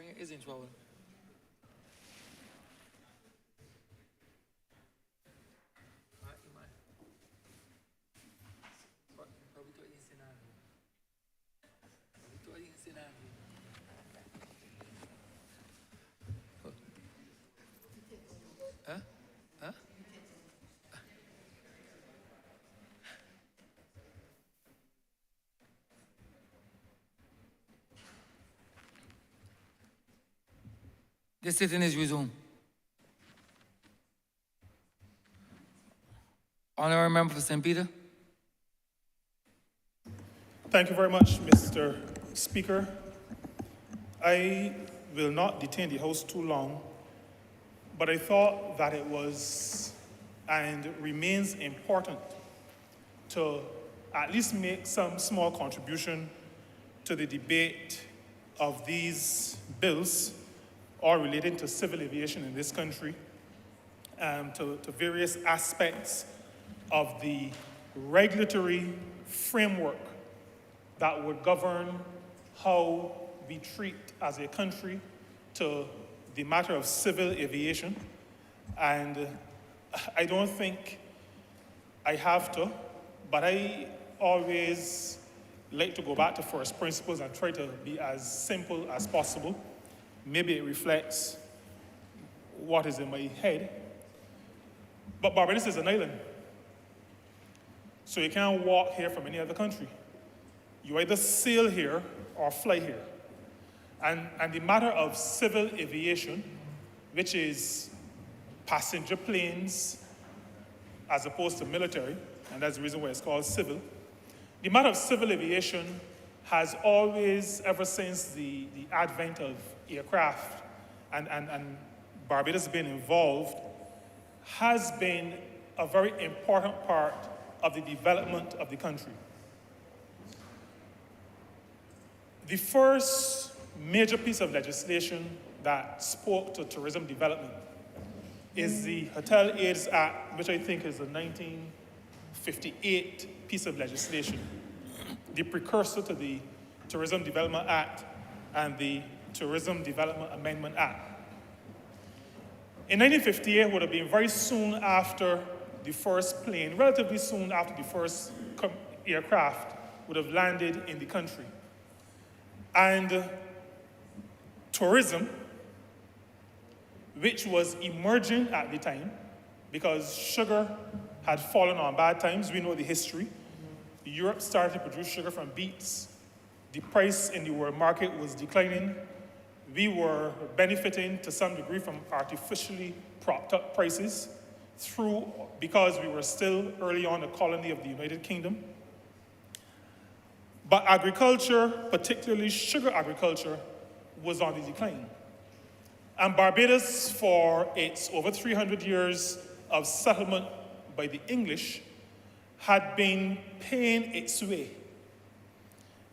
Springer is in trouble. Huh? Huh? The sitting is resumed. Honourable Member for St. Peter. Thank you very much, Mr. Speaker. I will not detain the House too long, but I thought that it was and remains important to at least make some small contribution to the debate of these bills, all relating to civil aviation in this country, to various aspects of the regulatory framework that would govern how we treat as a country to the matter of civil aviation. And I don't think I have to, but I always like to go back to first principles and try to be as simple as possible. Maybe it reflects what is in my head. But Barbados is an island. So you can't walk here from any other country. You either sail here or fly here. And the matter of civil aviation, which is passenger planes as opposed to military, and that's the reason why it's called civil. The matter of civil aviation has always, ever since the advent of aircraft and Barbados being involved, has been a very important part of the development of the country. The first major piece of legislation that spoke to tourism development is the Hotel Aids Act, which I think is a 1958 piece of legislation, the precursor to the Tourism Development Act and the Tourism Development Amendment Act. In 1958 would have been very soon after the first plane, relatively soon after the first aircraft would have landed in the country. And tourism, which was emerging at the time, because sugar had fallen on bad times, we know the history. Europe started to produce sugar from beets. The price in the world market was declining. We were benefiting to some degree from artificially propped up prices because we were still early on a colony of the United Kingdom. But agriculture, particularly sugar agriculture, was on the decline. And Barbados, for its over 300 years of settlement by the English, had been paying its way.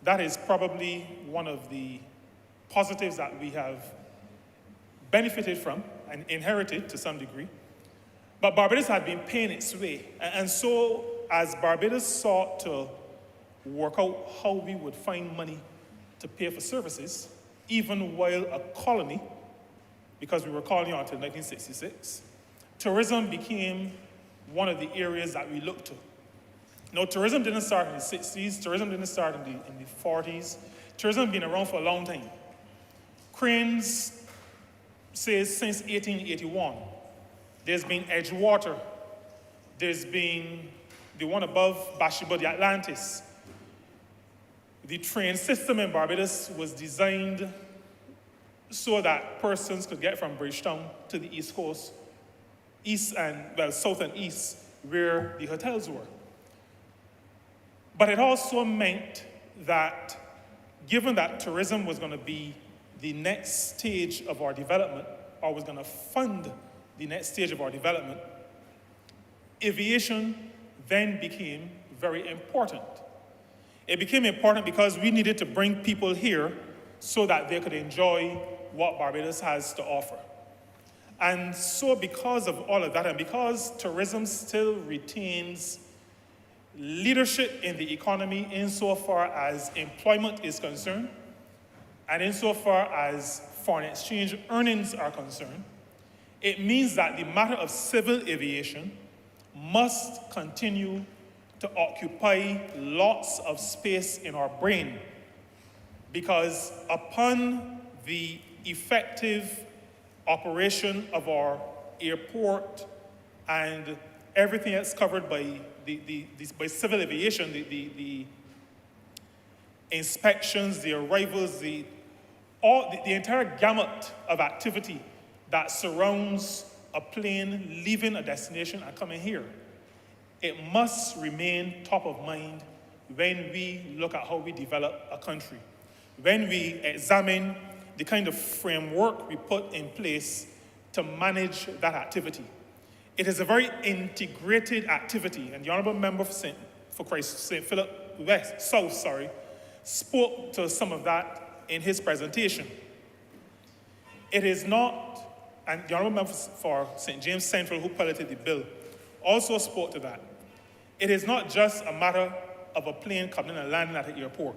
That is probably one of the positives that we have benefited from and inherited to some degree. But Barbados had been paying its way. And so as Barbados sought to work out how we would find money to pay for services, even while a colony, because we were a colony until 1966, tourism became one of the areas that we looked to. Now, tourism didn't start in the 60s, tourism didn't start in the 40s. Tourism has been around for a long time. Cranes says since 1881. There's been Edgewater. There's been the one above Bathsheba, the Atlantis. The train system in Barbados was designed so that persons could get from Bridgetown to the East Coast, south and east, where the hotels were. But it also meant that, given that tourism was going to be the next stage of our development, or was going to fund the next stage of our development, aviation then became very important. It became important because we needed to bring people here so that they could enjoy what Barbados has to offer. And so because of all of that, and because tourism still retains leadership in the economy insofar as employment is concerned, And insofar as foreign exchange earnings are concerned, it means that the matter of civil aviation must continue to occupy lots of space in our brain, because upon the effective operation of our airport and everything that's covered by by civil aviation, the inspections, the arrivals, the entire gamut of activity that surrounds a plane leaving a destination and coming here, it must remain top of mind when we look at how we develop a country, when we examine the kind of framework we put in place to manage that activity. It is a very integrated activity, and the Honourable Member for St. Philip West, South, spoke to some of that in his presentation. It is not, and the Honourable Member for St. James Central, who piloted the bill, also spoke to that. It is not just a matter of a plane coming and landing at an airport.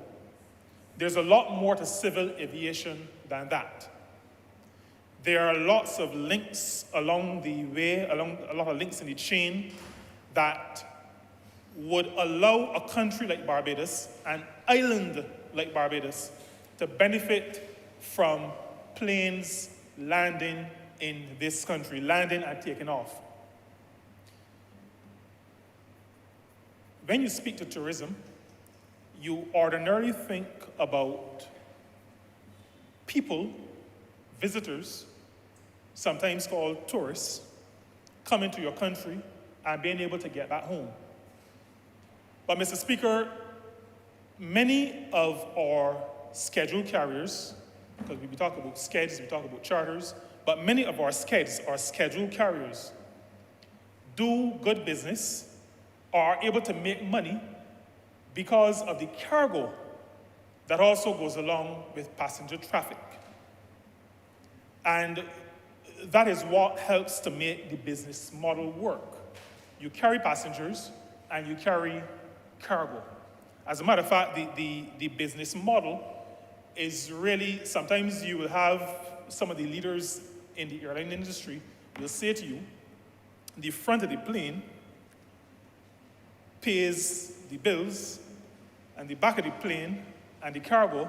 There's a lot more to civil aviation than that. There are lots of links along the way, a lot of links in the chain that would allow a country like Barbados, an island like Barbados, to benefit from planes landing in this country, landing and taking off. When you speak to tourism, you ordinarily think about people, visitors, sometimes called tourists, coming to your country and being able to get back home. But Mr. Speaker, many of our scheduled carriers, because we talk about skeds, we talk about charters, but many of our skeds, our scheduled carriers, do good business, are able to make money because of the cargo that also goes along with passenger traffic. And that is what helps to make the business model work. You carry passengers and you carry cargo. As a matter of fact, the business model is really, sometimes you will have some of the leaders in the airline industry will say to you, the front of the plane pays the bills, and the back of the plane and the cargo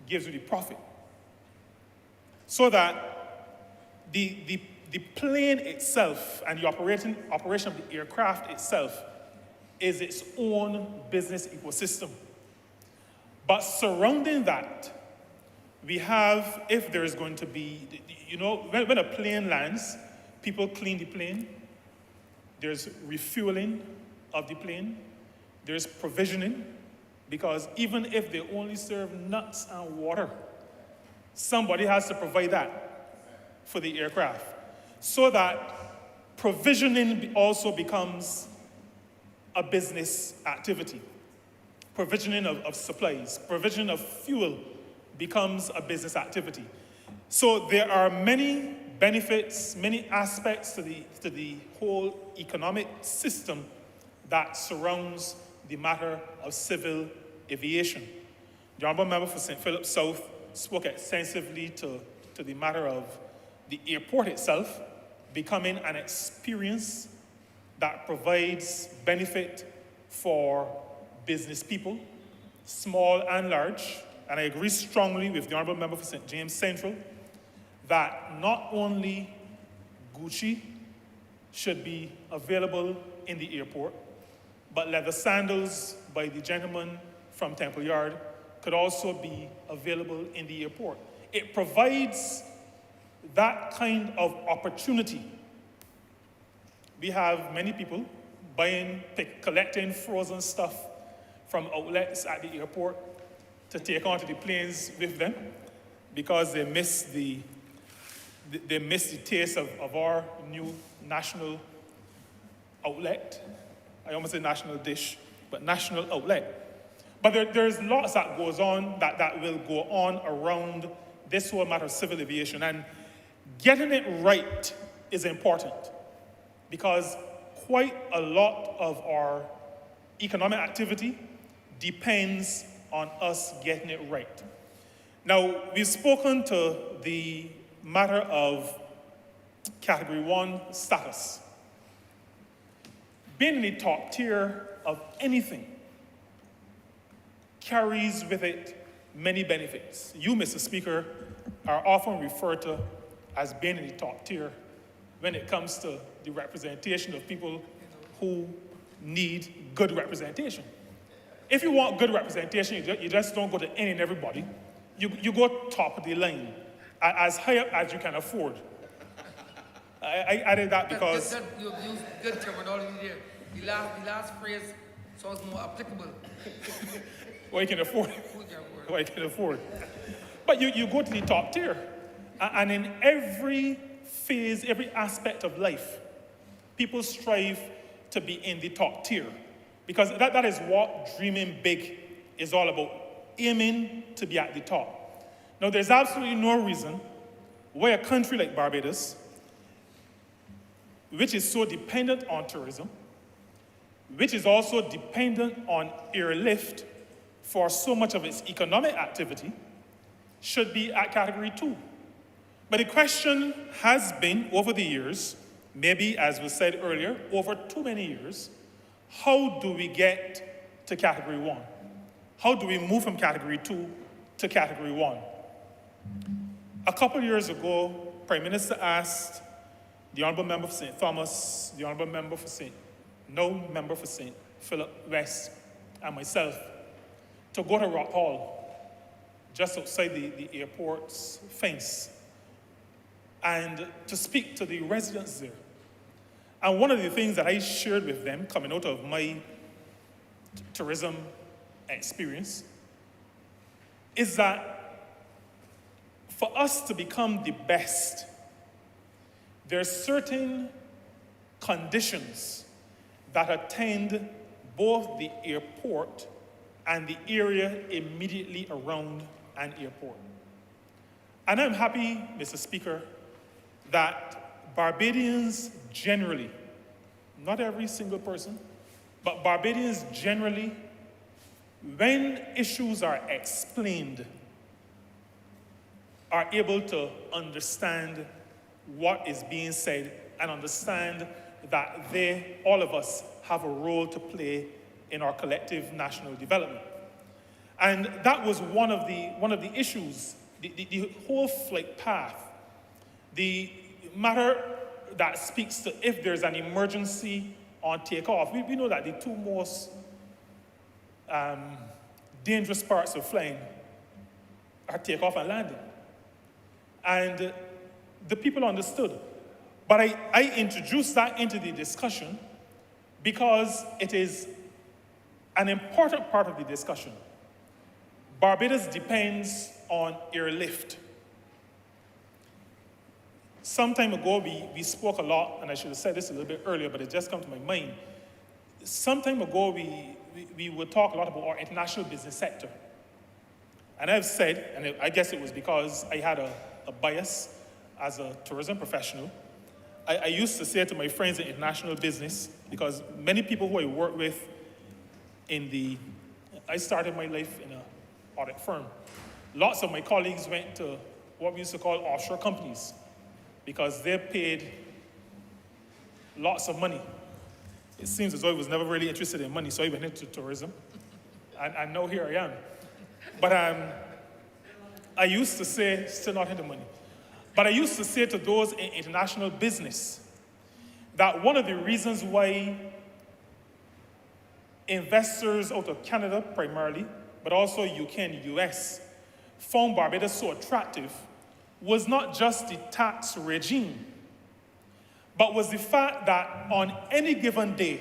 gives you the profit. So that the plane itself and the operation of the aircraft itself is its own business ecosystem. But surrounding that, we have, if there is going to be, when a plane lands, people clean the plane, there's refueling of the plane, there's provisioning, because even if they only serve nuts and water, somebody has to provide that for the aircraft. So that provisioning also becomes a business activity. Provisioning of supplies, provision of fuel becomes a business activity. So there are many benefits, many aspects to the whole economic system that surrounds the matter of civil aviation. The Honourable Member for St. Philip South spoke extensively to the matter of the airport itself becoming an experience that provides benefit for business people, small and large. And I agree strongly with the Honourable Member for St. James Central that not only Gucci should be available in the airport, but leather sandals by the gentleman from Temple Yard could also be available in the airport. It provides that kind of opportunity. We have many people collecting frozen stuff from outlets at the airport to take onto the planes with them because they miss the taste of our new national outlet. I almost say national dish, but national outlet. But there's lots that goes on, that will go on around this whole matter of civil aviation. And getting it right is important because quite a lot of our economic activity depends on us getting it right. Now, we've spoken to the matter of Category 1 status. Being in the top tier of anything carries with it many benefits. You, Mr. Speaker, are often referred to as being in the top tier when it comes to the representation of people who need good representation. If you want good representation, you just don't go to any and everybody. You go top of the line, as high up as you can afford. I added that because... You used good terminology there. The last phrase sounds more applicable. What you can afford. What you can afford. But you go to the top tier. And in every phase, every aspect of life, people strive to be in the top tier. Because that is what dreaming big is all about, aiming to be at the top. Now, there's absolutely no reason why a country like Barbados, which is so dependent on tourism, which is also dependent on airlift for so much of its economic activity, should be at Category 2. But the question has been, over the years, maybe as was said earlier, over too many years, how do we get to Category 1? How do we move from Category 2 to Category 1? A couple years ago, Prime Minister asked the Honourable Member for St. Thomas, the Honourable Member for Member for St. Philip West, and myself to go to Rock Hall, just outside the airport's fence, and to speak to the residents there. And one of the things that I shared with them coming out of my tourism experience is that for us to become the best, there are certain conditions that attend both the airport and the area immediately around an airport. And I'm happy, Mr. Speaker, that Barbadians generally, not every single person, but Barbadians generally, when issues are explained, are able to understand what is being said and understand that all of us, have a role to play in our collective national development. And that was one of the issues, the whole flight path, the matter that speaks to if there's an emergency on takeoff. We know that the two most dangerous parts of flying are takeoff and landing. And the people understood. But I introduced that into the discussion because it is an important part of the discussion. Barbados depends on airlift. Some time ago, we spoke a lot, and I should have said this a little bit earlier, but it just come to my mind. Some time ago, we would talk a lot about our international business sector. And I've said, and I guess it was because I had a bias as a tourism professional, I used to say to my friends in international business, because many people who I work with I started my life in an audit firm. Lots of my colleagues went to what we used to call offshore companies because they paid lots of money. It seems as though I was never really interested in money, so I went into tourism, and now here I am. But I used to say, still not into money, but I used to say to those in international business that one of the reasons why investors out of Canada primarily, but also UK and US, found Barbados so attractive was not just the tax regime, but was the fact that on any given day,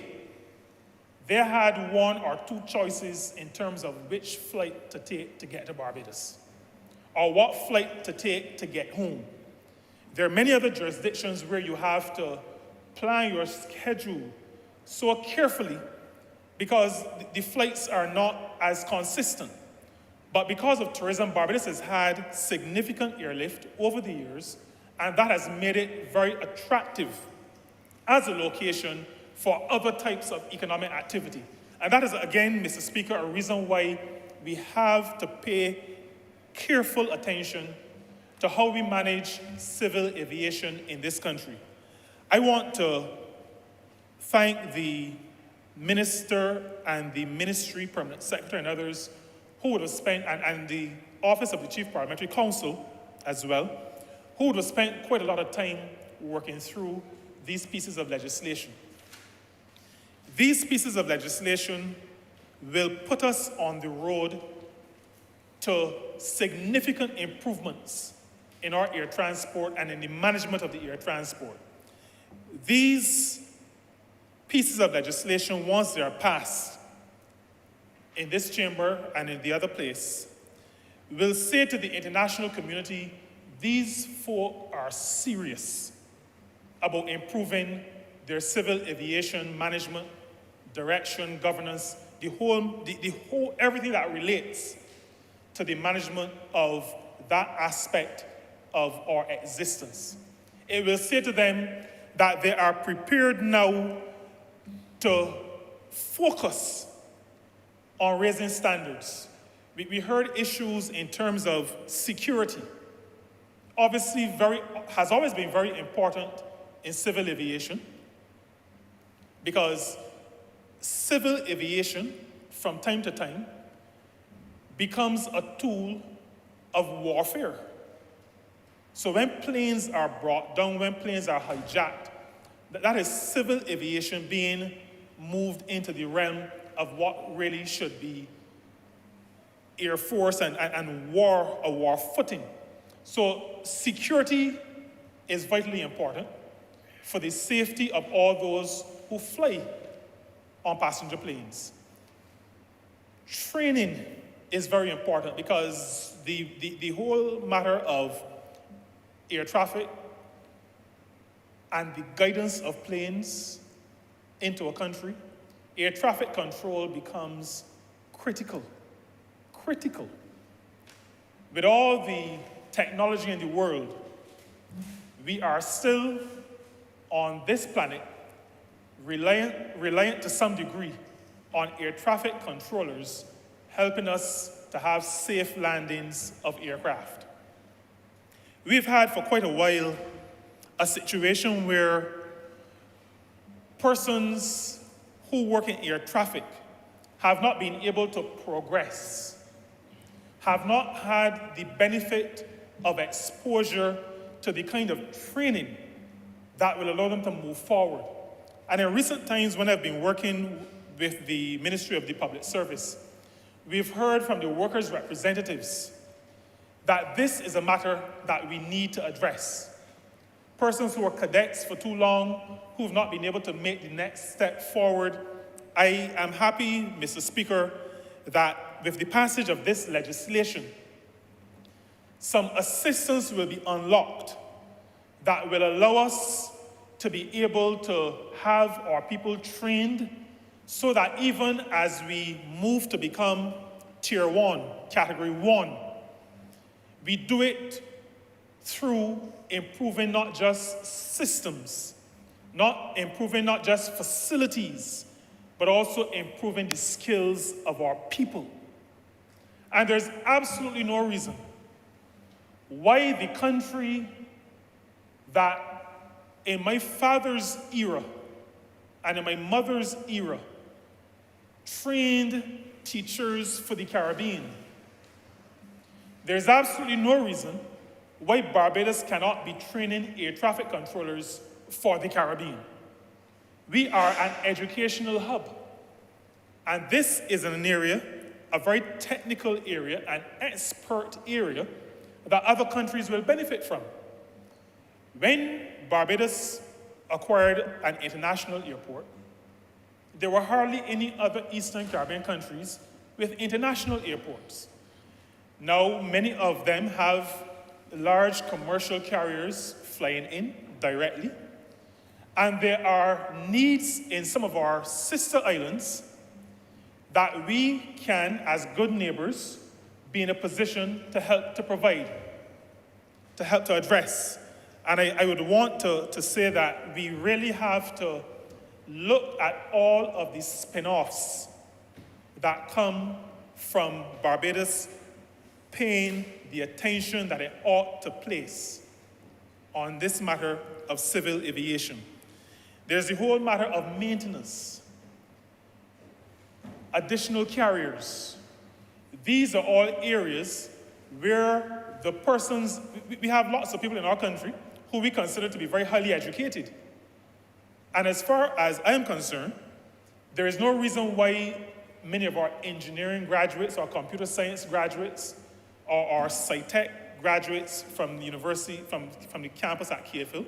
they had one or two choices in terms of which flight to take to get to Barbados, or what flight to take to get home. There are many other jurisdictions where you have to plan your schedule so carefully because the flights are not as consistent. But because of tourism, Barbados has had significant airlift over the years, and that has made it very attractive as a location for other types of economic activity. And that is, again, Mr. Speaker, a reason why we have to pay careful attention to how we manage civil aviation in this country. I want to thank the Minister and the Ministry, Permanent Secretary, and others who would have spent, and the Office of the Chief Parliamentary Counsel as well, who would have spent quite a lot of time working through these pieces of legislation. These pieces of legislation will put us on the road to significant improvements in our air transport and in the management of the air transport. These pieces of legislation, once they are passed in this chamber and in the other place, will say to the international community, these folk are serious about improving their civil aviation management, direction, governance, the whole everything that relates to the management of that aspect of our existence. It will say to them that they are prepared now to focus on raising standards. We heard issues in terms of security. Obviously, has always been very important in civil aviation, because civil aviation, from time to time, becomes a tool of warfare. So when planes are brought down, when planes are hijacked, that is civil aviation being moved into the realm of what really should be Air Force and a war footing. So security is vitally important for the safety of all those who fly on passenger planes. Training is very important, because the whole matter of air traffic and the guidance of planes into a country, air traffic control becomes critical. Critical. With all the technology in the world, we are still on this planet reliant to some degree on air traffic controllers helping us to have safe landings of aircraft. We've had for quite a while a situation where persons who work in air traffic have not been able to progress, have not had the benefit of exposure to the kind of training that will allow them to move forward. And in recent times, when I've been working with the Ministry of the Public Service, we've heard from the workers' representatives that this is a matter that we need to address. Persons who are cadets for too long, who have not been able to make the next step forward. I am happy, Mr. Speaker, that with the passage of this legislation, some assistance will be unlocked that will allow us to be able to have our people trained, so that even as we move to become Tier 1, Category 1, we do it through improving not just systems, improving not just facilities, but also improving the skills of our people. And there's absolutely no reason why the country that in my father's era and in my mother's era trained teachers for the Caribbean, there's absolutely no reason why Barbados cannot be training air traffic controllers for the Caribbean. We are an educational hub. And this is an area, a very technical area, an expert area that other countries will benefit from. When Barbados acquired an international airport, there were hardly any other Eastern Caribbean countries with international airports. Now, many of them have large commercial carriers flying in directly, and there are needs in some of our sister islands that we can, as good neighbors, be in a position to help to provide, to help to address. And I would want to say that we really have to look at all of the spin-offs that come from Barbados paying the attention that it ought to place on this matter of civil aviation. There's the whole matter of maintenance, additional carriers. These are all areas where the persons, we have lots of people in our country who we consider to be very highly educated. And as far as I am concerned, there is no reason why many of our engineering graduates, our computer science graduates, or our sci-tech graduates from the university, from the campus at KFL,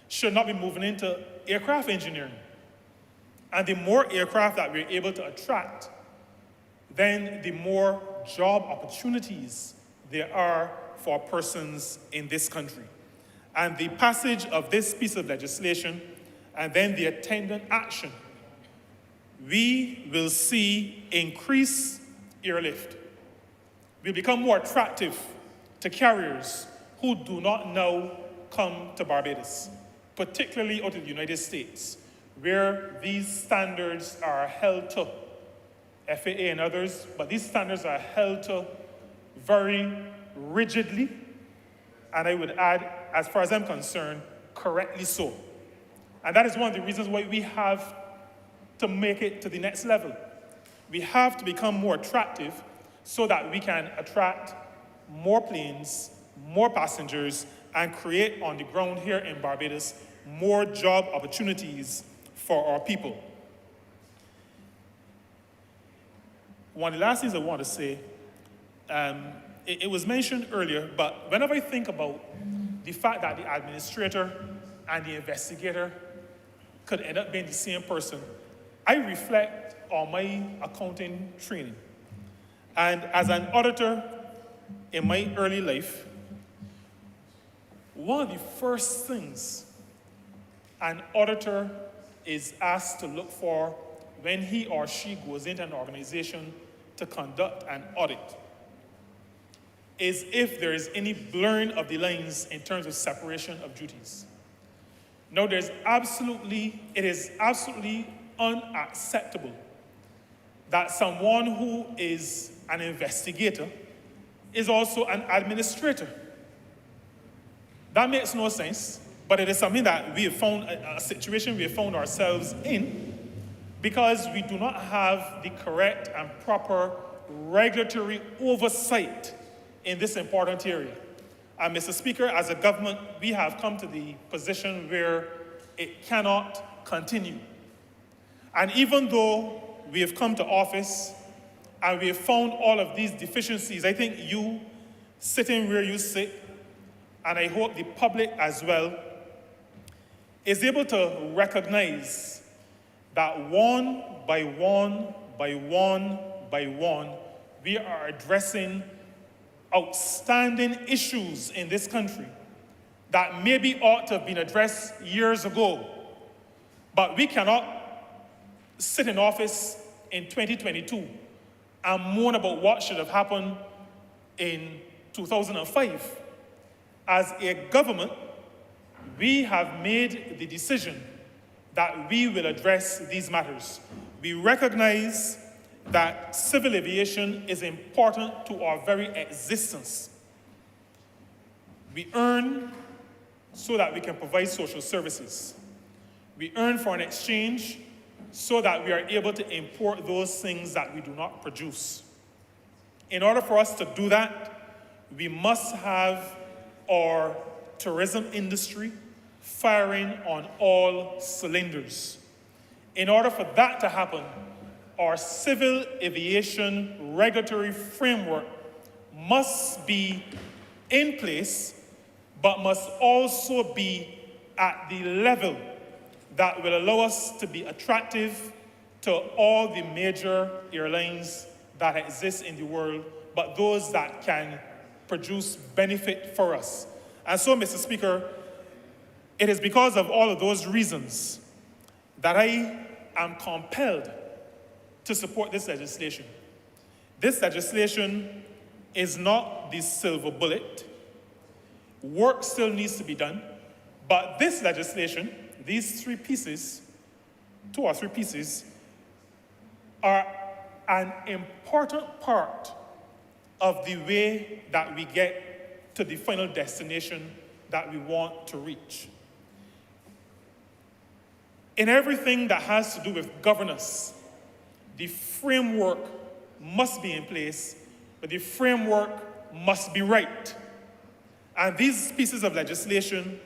should not be moving into aircraft engineering. And the more aircraft that we're able to attract, then the more job opportunities there are for persons in this country. And the passage of this piece of legislation and then the attendant action, we will see increased airlift. We'll become more attractive to carriers who do not now come to Barbados, particularly out of the United States, where these standards are held to, FAA and others, but these standards are held to very rigidly, and I would add, as far as I'm concerned, correctly so. And that is one of the reasons why we have to make it to the next level. We have to become more attractive so that we can attract more planes, more passengers, and create on the ground here in Barbados more job opportunities for our people. One of the last things I want to say, it was mentioned earlier, but whenever I think about the fact that the administrator and the investigator could end up being the same person, I reflect on my accounting training. And as an auditor in my early life, one of the first things an auditor is asked to look for when he or she goes into an organization to conduct an audit is if there is any blurring of the lines in terms of separation of duties. Now, it is absolutely unacceptable that someone who is an investigator is also an administrator. That makes no sense, but it is something that we have found, a situation we have found ourselves in, because we do not have the correct and proper regulatory oversight in this important area. And Mr. Speaker, as a government, we have come to the position where it cannot continue. And even though we have come to office and we have found all of these deficiencies, I think you, sitting where you sit, and I hope the public as well, is able to recognize that one by one, we are addressing outstanding issues in this country that maybe ought to have been addressed years ago. But we cannot sit in office in 2022 and moan about what should have happened in 2005. As a government, we have made the decision that we will address these matters. We recognize that civil aviation is important to our very existence. We earn so that we can provide social services. We earn for an exchange so that we are able to import those things that we do not produce. In order for us to do that, we must have our tourism industry firing on all cylinders. In order for that to happen, our civil aviation regulatory framework must be in place, but must also be at the level that will allow us to be attractive to all the major airlines that exist in the world, but those that can produce benefit for us. And so, Mr. Speaker, it is because of all of those reasons that I am compelled to support this legislation. This legislation is not the silver bullet. Work still needs to be done, but this legislation, these three pieces, 2 or 3 pieces, are an important part of the way that we get to the final destination that we want to reach. In everything that has to do with governance, the framework must be in place, but the framework must be right. And these pieces of legislation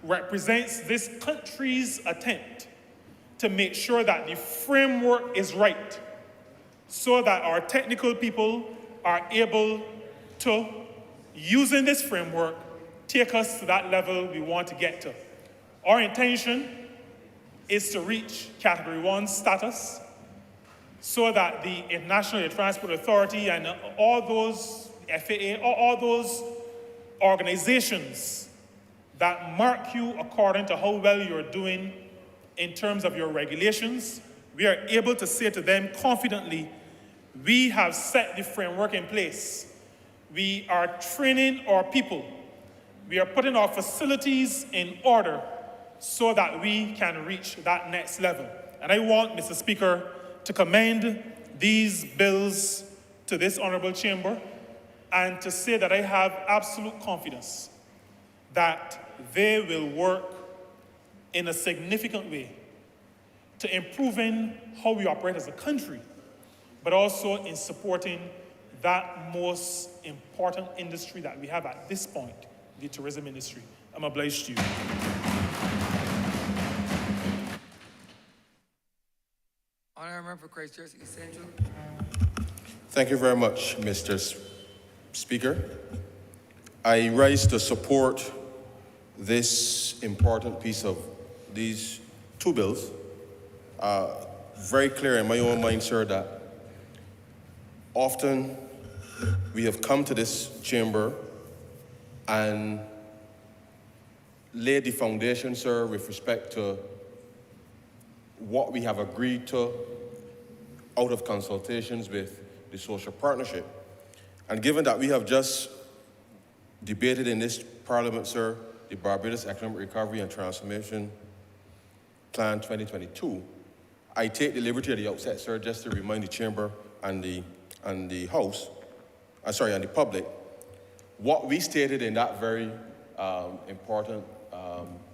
represents this country's attempt to make sure that the framework is right so that our technical people are able to, using this framework, take us to that level we want to get to. Our intention is to reach Category 1 status so that the International Air Transport Authority and all those FAA, all those organizations that mark you according to how well you're doing in terms of your regulations, we are able to say to them confidently, we have set the framework in place. We are training our people. We are putting our facilities in order so that we can reach that next level. And I want, Mr. Speaker, to commend these bills to this Honourable Chamber and to say that I have absolute confidence that they will work in a significant way to improving how we operate as a country, but also in supporting that most important industry that we have at this point, the tourism industry. I'm obliged to you. Honourable Member for Christchurch East Central. Thank you very much, Mr. Speaker. I rise to support this important piece of these two bills. Very clear in my own mind, sir, that often we have come to this chamber and laid the foundation, sir, with respect to what we have agreed to out of consultations with the social partnership. And given that we have just debated in this Parliament, sir, the Barbados Economic Recovery and Transformation Plan 2022, I take the liberty at the outset, sir, just to remind the Chamber and the House, and the public, what we stated in that very important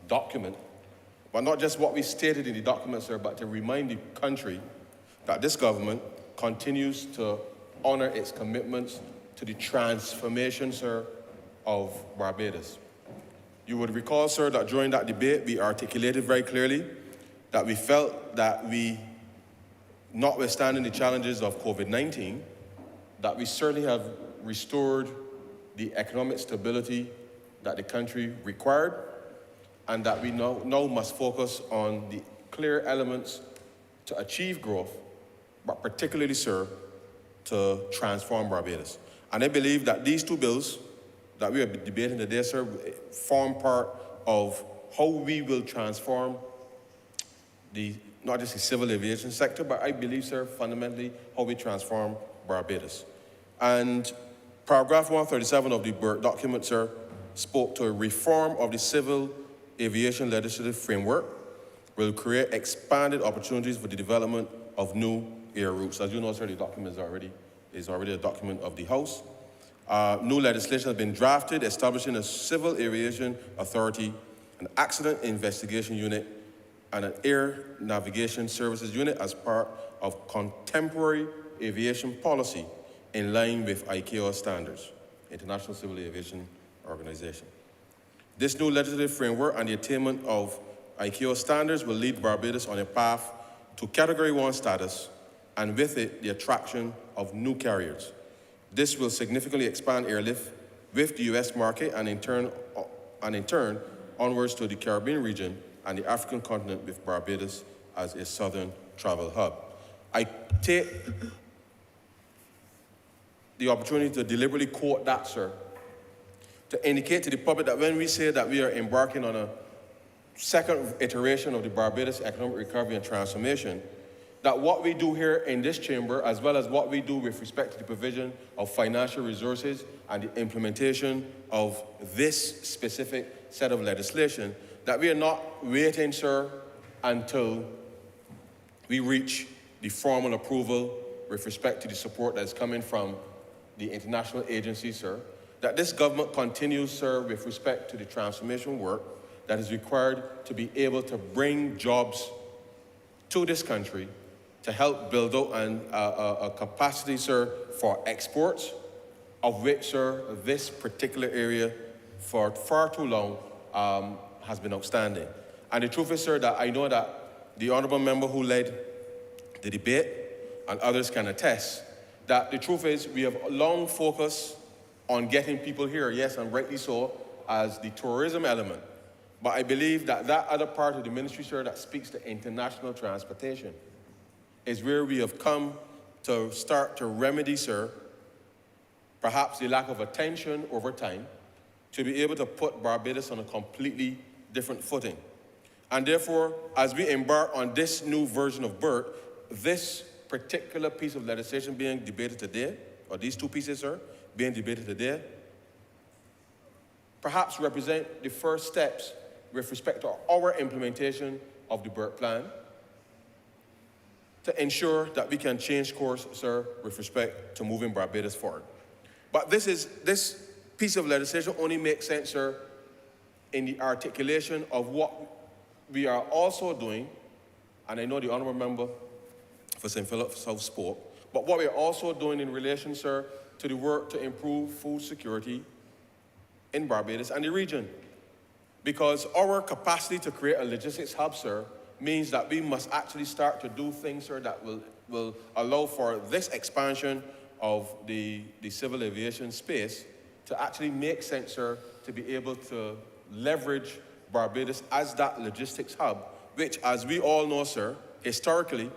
document, but not just what we stated in the document, sir, but to remind the country that this government continues to honor its commitments to the transformation, sir, of Barbados. You would recall, sir, that during that debate, we articulated very clearly that we felt that we, notwithstanding the challenges of COVID-19, that we certainly have restored the economic stability that the country required, and that we now must focus on the clear elements to achieve growth, but particularly, sir, to transform Barbados. And I believe that these two bills that we are debating today, sir, form part of how we will transform not just the civil aviation sector, but I believe, sir, fundamentally, how we transform Barbados. And paragraph 137 of the document, sir, spoke to a reform of the civil aviation legislative framework will create expanded opportunities for the development of new air routes. As you know, sir, the document is already a document of the House. New legislation has been drafted establishing a civil aviation authority, an accident investigation unit, and an air navigation services unit as part of contemporary aviation policy in line with ICAO standards, International Civil Aviation Organization. This new legislative framework and the attainment of ICAO standards will lead Barbados on a path to Category 1 status, and with it, the attraction of new carriers. This will significantly expand airlift with the US market and in turn onwards to the Caribbean region and the African continent with Barbados as a southern travel hub. I take the opportunity to deliberately quote that, sir, to indicate to the public that when we say that we are embarking on a second iteration of the Barbados Economic Recovery and Transformation, that what we do here in this chamber, as well as what we do with respect to the provision of financial resources and the implementation of this specific set of legislation, that we are not waiting, sir, until we reach the formal approval with respect to the support that's coming from the international agencies, sir, that this government continues, sir, with respect to the transformation work that is required to be able to bring jobs to this country to help build out a capacity, sir, for exports, of which, sir, this particular area for far too long has been outstanding. And the truth is, sir, that I know that the honourable member who led the debate and others can attest that the truth is we have long focused on getting people here, yes, and rightly so, as the tourism element. But I believe that that other part of the ministry, sir, that speaks to international transportation is where we have come to start to remedy, sir, perhaps the lack of attention over time to be able to put Barbados on a completely different footing. And therefore, as we embark on this new version of BERT, this particular piece of legislation being debated today, or these two pieces, sir, being debated today, perhaps represent the first steps with respect to our implementation of the BERT plan to ensure that we can change course, sir, with respect to moving Barbados forward. But this piece of legislation only makes sense, sir, in the articulation of what we are also doing, and I know the honourable member for St. Philip South spoke, but what we're also doing in relation, sir, to the work to improve food security in Barbados and the region. Because our capacity to create a logistics hub, sir, means that we must actually start to do things, sir, that will allow for this expansion of the civil aviation space to actually make sense, sir, to be able to leverage Barbados as that logistics hub, which, as we all know, sir, historically,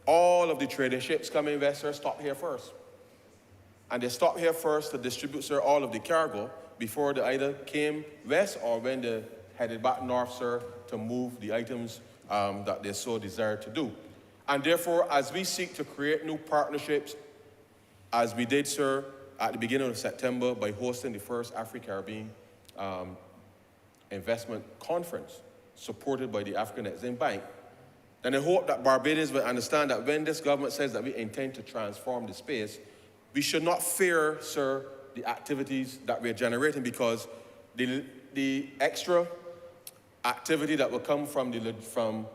all of the trading ships coming west, sir, stop here first. And they stop here first to distribute, sir, all of the cargo before they either came west or when they headed back north, sir, to move the items that they so desire to do. And therefore, as we seek to create new partnerships, as we did, sir, at the beginning of September by hosting the first Afro-Caribbean investment conference supported by the African Exim Bank, then I hope that Barbadians will understand that when this government says that we intend to transform the space, we should not fear, sir, the activities that we're generating, because the extra activity that will come from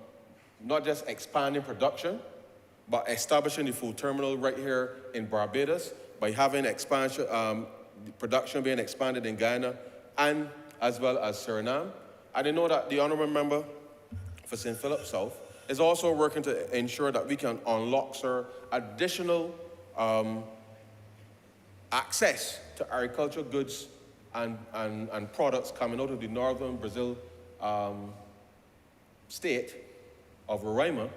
not just expanding production, but establishing the food terminal right here in Barbados by having expansion, production being expanded in Guyana and as well as Suriname. And I know that the honourable member for St. Philip South is also working to ensure that we can unlock, sir, additional access to agricultural goods and products coming out of the northern Brazil state of Roraima,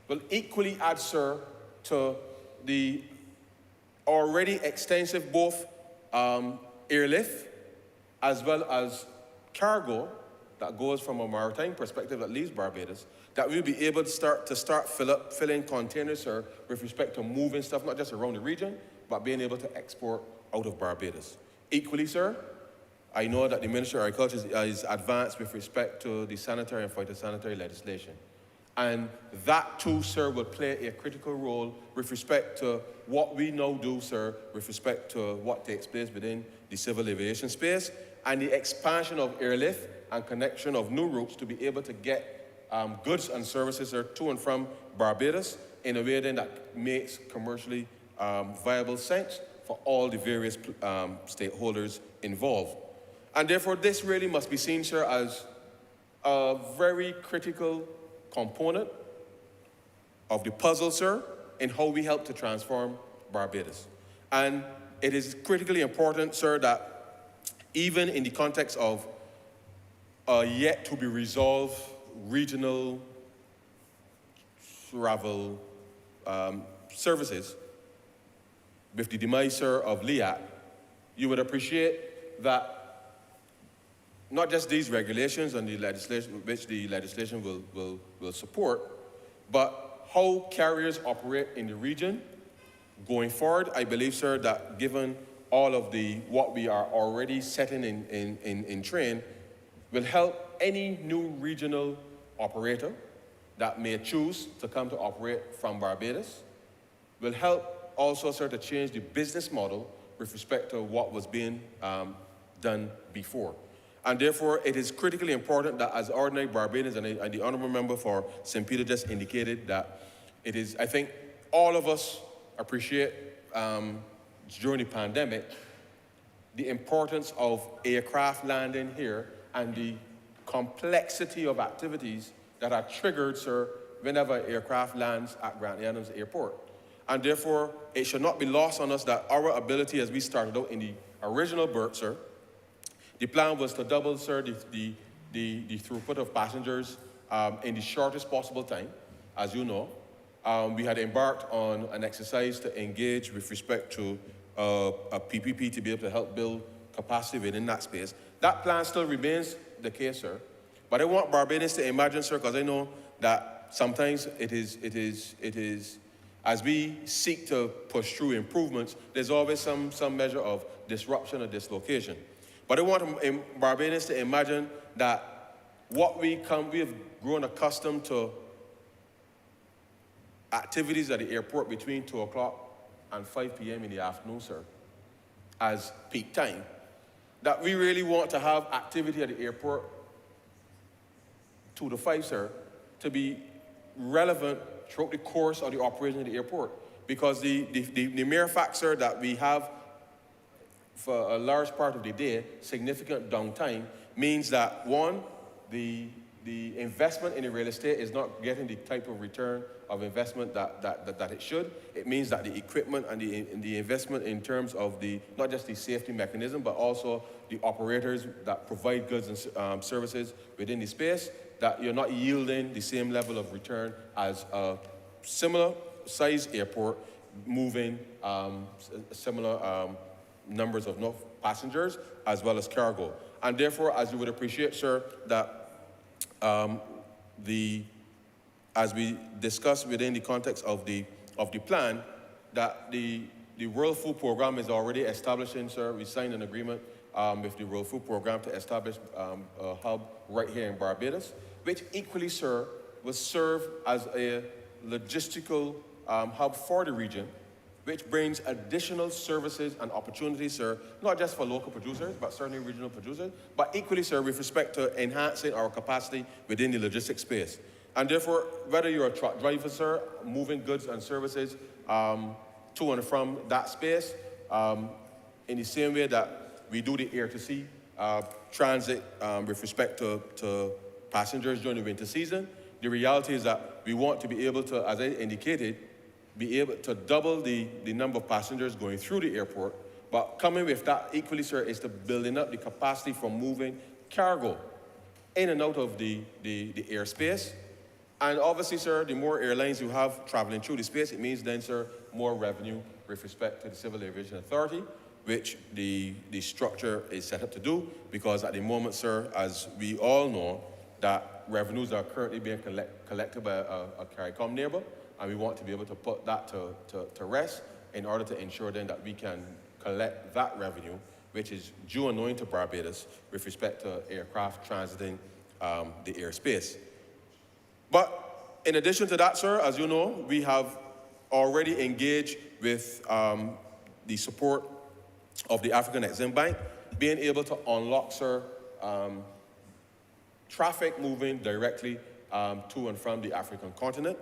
will equally add, sir, to the already extensive both airlift as well as cargo that goes from a maritime perspective that leaves Barbados, that we'll be able to start filling containers, sir, with respect to moving stuff, not just around the region, but being able to export out of Barbados. Equally, sir, I know that the Ministry of Agriculture is advanced with respect to the sanitary and phytosanitary legislation. And that too, sir, will play a critical role with respect to what we now do, sir, with respect to what takes place within the civil aviation space and the expansion of airlift and connection of new routes to be able to get goods and services, sir, to and from Barbados in a way then that makes commercially viable sense for all the various stakeholders involved. And therefore, this really must be seen, sir, as a very critical component of the puzzle, sir, in how we help to transform Barbados. And it is critically important, sir, that even in the context of yet to be resolved regional travel services, with the demise, sir, of LIAC, you would appreciate that not just these regulations and the legislation, which the legislation will support, but how carriers operate in the region going forward. I believe, sir, that given all of what we are already setting in train, will help any new regional operator that may choose to come to operate from Barbados, will help also, sir, to change the business model with respect to what was being done before. And therefore, it is critically important that as ordinary Barbadians, and the Honourable Member for St. Peter just indicated that it is, I think, all of us appreciate during the pandemic the importance of aircraft landing here and the complexity of activities that are triggered, sir, whenever an aircraft lands at Grantley Adams Airport. And therefore, it should not be lost on us that our ability, as we started out in the original berth, sir, the plan was to double, sir, the throughput of passengers in the shortest possible time, as you know. We had embarked on an exercise to engage with respect to a PPP to be able to help build capacity within that space. That plan still remains the case, sir. But I want Barbadians to imagine, sir, because I know that sometimes it is, as we seek to push through improvements, there's always some measure of disruption or dislocation. But I want Barbadians to imagine that we have grown accustomed to activities at the airport between 2 o'clock and 5 p.m. in the afternoon, sir, as peak time. That we really want to have activity at the airport 2 to 5, sir, to be relevant throughout the course of the operation of the airport. Because the mere fact, sir, that we have, for a large part of the day, significant downtime, means that, one, the investment in the real estate is not getting the type of return of investment that it should. It means that the equipment and the investment in terms of not just the safety mechanism, but also the operators that provide goods and services within the space, that you're not yielding the same level of return as a similar size airport moving similar numbers of passengers as well as cargo. And therefore, as you would appreciate, sir, that as we discussed within the context of the plan, that the World Food Program is already establishing, sir. We signed an agreement with the World Food Program to establish a hub right here in Barbados, which equally, sir, will serve as a logistical hub for the region, which brings additional services and opportunities, sir, not just for local producers, but certainly regional producers, but equally, sir, with respect to enhancing our capacity within the logistics space. And therefore, whether you're a truck driver, sir, moving goods and services to and from that space, in the same way that we do the air-to-sea transit with respect to passengers during the winter season, the reality is that we want to be able to, as I indicated, be able to double the number of passengers going through the airport. But coming with that equally, sir, is to building up the capacity for moving cargo in and out of the airspace. And obviously, sir, the more airlines you have traveling through the space, it means then, sir, more revenue with respect to the Civil Aviation Authority, which the structure is set up to do, because at the moment, sir, as we all know, that revenues are currently being collected by a CARICOM neighbor, and we want to be able to put that to rest in order to ensure then that we can collect that revenue, which is due and owing to Barbados with respect to aircraft transiting the airspace. But in addition to that, sir, as you know, we have already engaged with the support of the African Exim Bank, being able to unlock, sir, traffic moving directly to and from the African continent.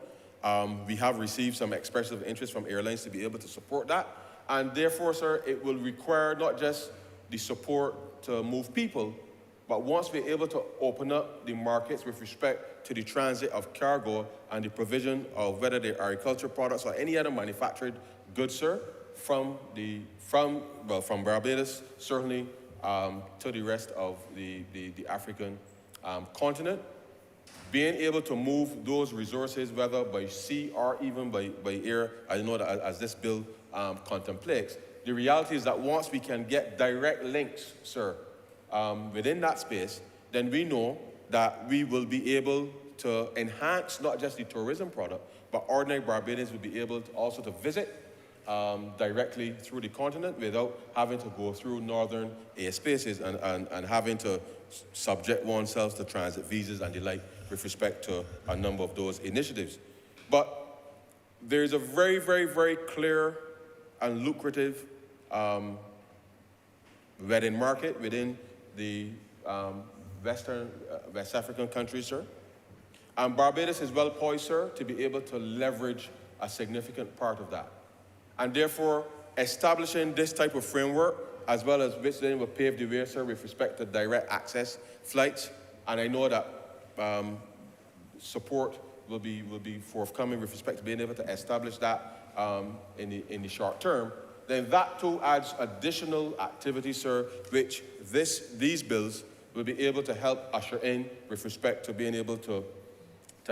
We have received some expressive interest from airlines to be able to support that. And therefore, sir, it will require not just the support to move people, but once we're able to open up the markets with respect to the transit of cargo and the provision of whether they're agricultural products or any other manufactured goods, sir, from Barbados, certainly to the rest of the African continent, being able to move those resources, whether by sea or even by air, I know that as this bill contemplates, the reality is that once we can get direct links, sir, within that space, then we know that we will be able to enhance not just the tourism product, but ordinary Barbadians will be able to also to visit directly through the continent without having to go through northern airspaces and having to subject oneself to transit visas and the like with respect to a number of those initiatives. But there's a very, very, very clear and lucrative wedding market within the West African countries, sir. And Barbados is well poised, sir, to be able to leverage a significant part of that. And therefore, establishing this type of framework, as well as which then will pave the way, sir, with respect to direct access flights. And I know that support will be forthcoming with respect to being able to establish that in the short term. Then that too adds additional activity, sir, which these bills will be able to help usher in with respect to being able to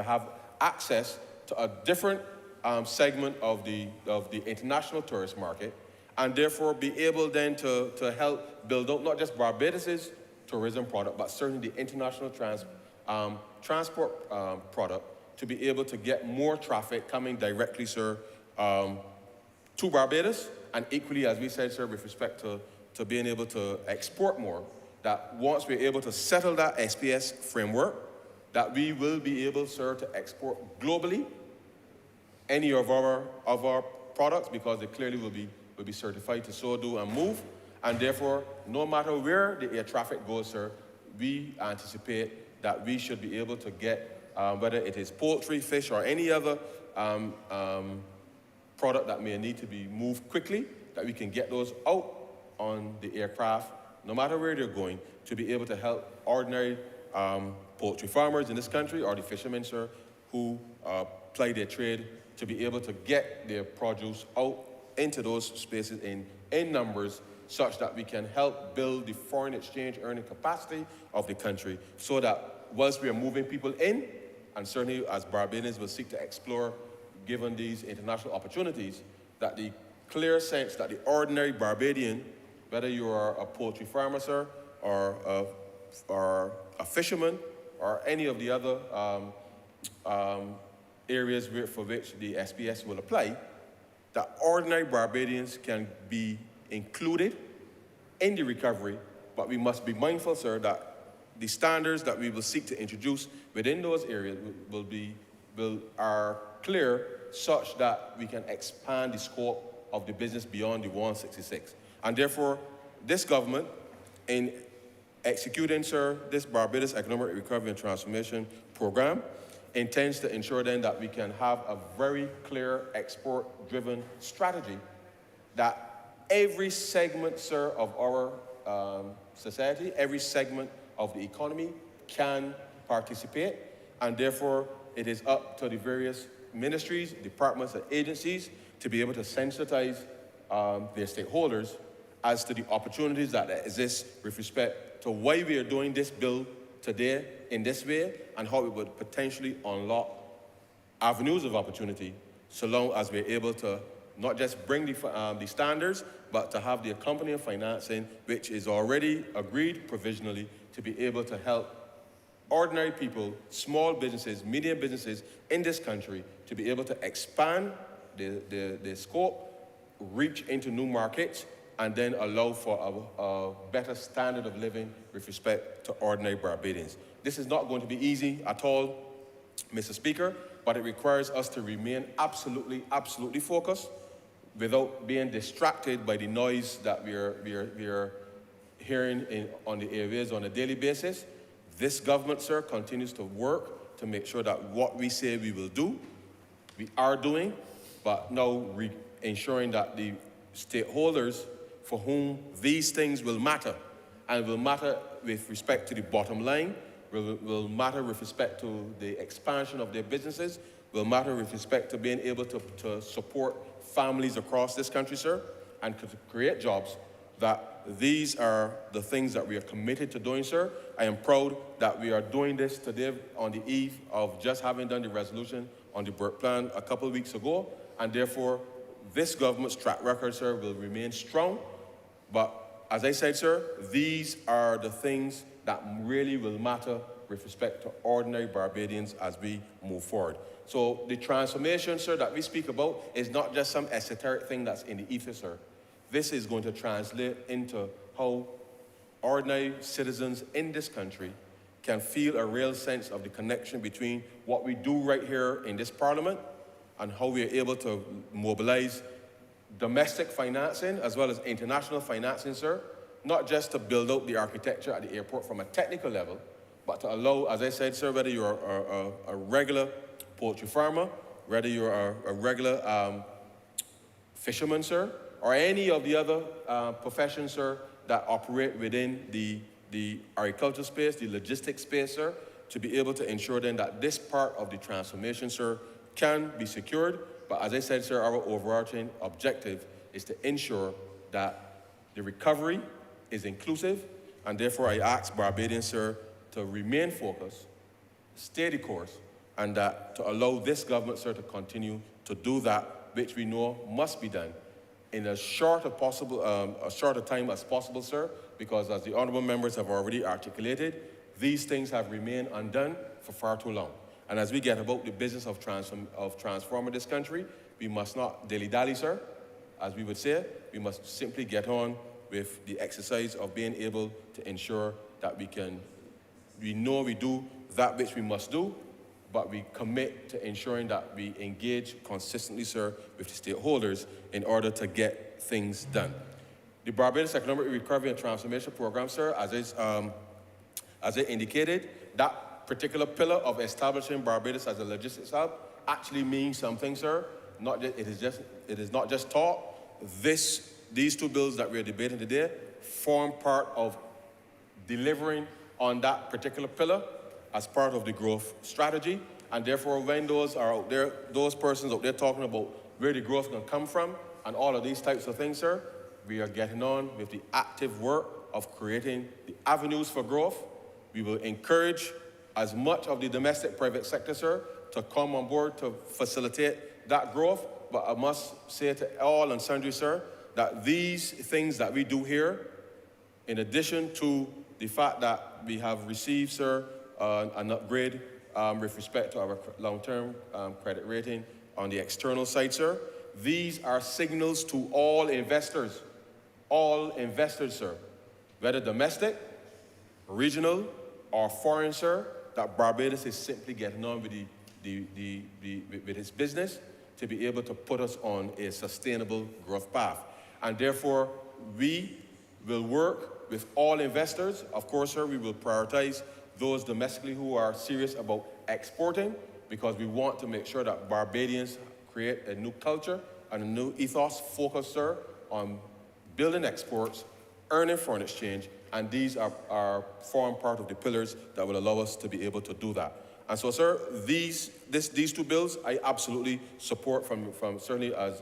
have access to a different segment of the international tourist market, and therefore be able then to help build up not just Barbados's tourism product, but certainly the international transport product, to be able to get more traffic coming directly, sir, to Barbados, and equally, as we said, sir, with respect to being able to export more, that once we're able to settle that SPS framework, that we will be able, sir, to export globally any of our products, because they clearly will be certified to so do and move. And therefore, no matter where the air traffic goes, sir, we anticipate that we should be able to get, whether it is poultry, fish, or any other product that may need to be moved quickly, that we can get those out on the aircraft, no matter where they're going, to be able to help ordinary poultry farmers in this country, or the fishermen, sir, who ply their trade, to be able to get their produce out into those spaces in numbers, such that we can help build the foreign exchange earning capacity of the country, so that whilst we are moving people in, and certainly as Barbadians will seek to explore, given these international opportunities, that the clear sense that the ordinary Barbadian, whether you are a poultry farmer, sir, or a fisherman, or any of the other areas for which the SPS will apply, that ordinary Barbadians can be included in the recovery, but we must be mindful, sir, that the standards that we will seek to introduce within those areas are clear, such that we can expand the scope of the business beyond the 166. And therefore, this government, in executing, sir, this Barbados Economic Recovery and Transformation Program, intends to ensure then that we can have a very clear export-driven strategy, that every segment, sir, of our society, every segment of the economy can participate, and therefore it is up to the various ministries, departments, and agencies to be able to sensitize their stakeholders as to the opportunities that exist with respect to why we are doing this bill today in this way, and how it would potentially unlock avenues of opportunity, so long as we're able to not just bring the standards, but to have the accompanying financing, which is already agreed provisionally, to be able to help ordinary people, small businesses, medium businesses in this country, to be able to expand the scope, reach into new markets, and then allow for a better standard of living with respect to ordinary Barbadians. This is not going to be easy at all, Mr. Speaker, but it requires us to remain absolutely focused, without being distracted by the noise that we are hearing on the airwaves on a daily basis. This government, sir, continues to work to make sure that what we say we will do, we are doing, but now ensuring that the stakeholders for whom these things will matter, and will matter with respect to the bottom line, will matter with respect to the expansion of their businesses, will matter with respect to being able to support families across this country, sir, and to create jobs, that these are the things that we are committed to doing, sir. I am proud that we are doing this today on the eve of just having done the resolution on the work plan a couple of weeks ago, and therefore, this government's track record, sir, will remain strong. But as I said, sir, these are the things that really will matter with respect to ordinary Barbadians as we move forward. So the transformation, sir, that we speak about is not just some esoteric thing that's in the ether, sir. This is going to translate into how ordinary citizens in this country can feel a real sense of the connection between what we do right here in this parliament and how we are able to mobilize domestic financing as well as international financing, sir, not just to build out the architecture at the airport from a technical level, but to allow, as I said, sir, whether you're a regular poultry farmer, whether you're a regular fisherman, sir, or any of the other professions, sir, that operate within the agricultural space, the logistics space, sir, to be able to ensure then that this part of the transformation, sir, can be secured. But as I said, sir, our overarching objective is to ensure that the recovery is inclusive, and therefore I ask Barbadians, sir, to remain focused, stay the course, and that to allow this government, sir, to continue to do that which we know must be done in as short a time as possible, sir, because as the honourable members have already articulated, these things have remained undone for far too long. And as we get about the business of transforming this country, we must not dilly-dally, sir, as we would say. We must simply get on with the exercise of being able to ensure that we know we do that which we must do, but we commit to ensuring that we engage consistently, sir, with the stakeholders in order to get things done. The Barbados Economic Recovery and Transformation Program, sir, as I indicated, that particular pillar of establishing Barbados as a logistics hub actually means something, sir. It is not just talk. These two bills that we're debating today form part of delivering on that particular pillar as part of the growth strategy. And therefore, when those are out there, those persons out there talking about where the growth can come from and all of these types of things, sir, we are getting on with the active work of creating the avenues for growth. We will encourage as much of the domestic private sector, sir, to come on board to facilitate that growth. But I must say to all and sundry, sir, that these things that we do here, in addition to the fact that we have received, sir, an upgrade with respect to our long-term credit rating on the external side, sir, these are signals to all investors, sir, whether domestic, regional, or foreign, sir, that Barbados is simply getting on with with its business to be able to put us on a sustainable growth path. And therefore, we will work with all investors. Of course, sir, we will prioritize those domestically who are serious about exporting, because we want to make sure that Barbadians create a new culture and a new ethos focused, sir, on building exports, earning foreign exchange, and these form part of the pillars that will allow us to be able to do that. And so, sir, these two bills I absolutely support from certainly as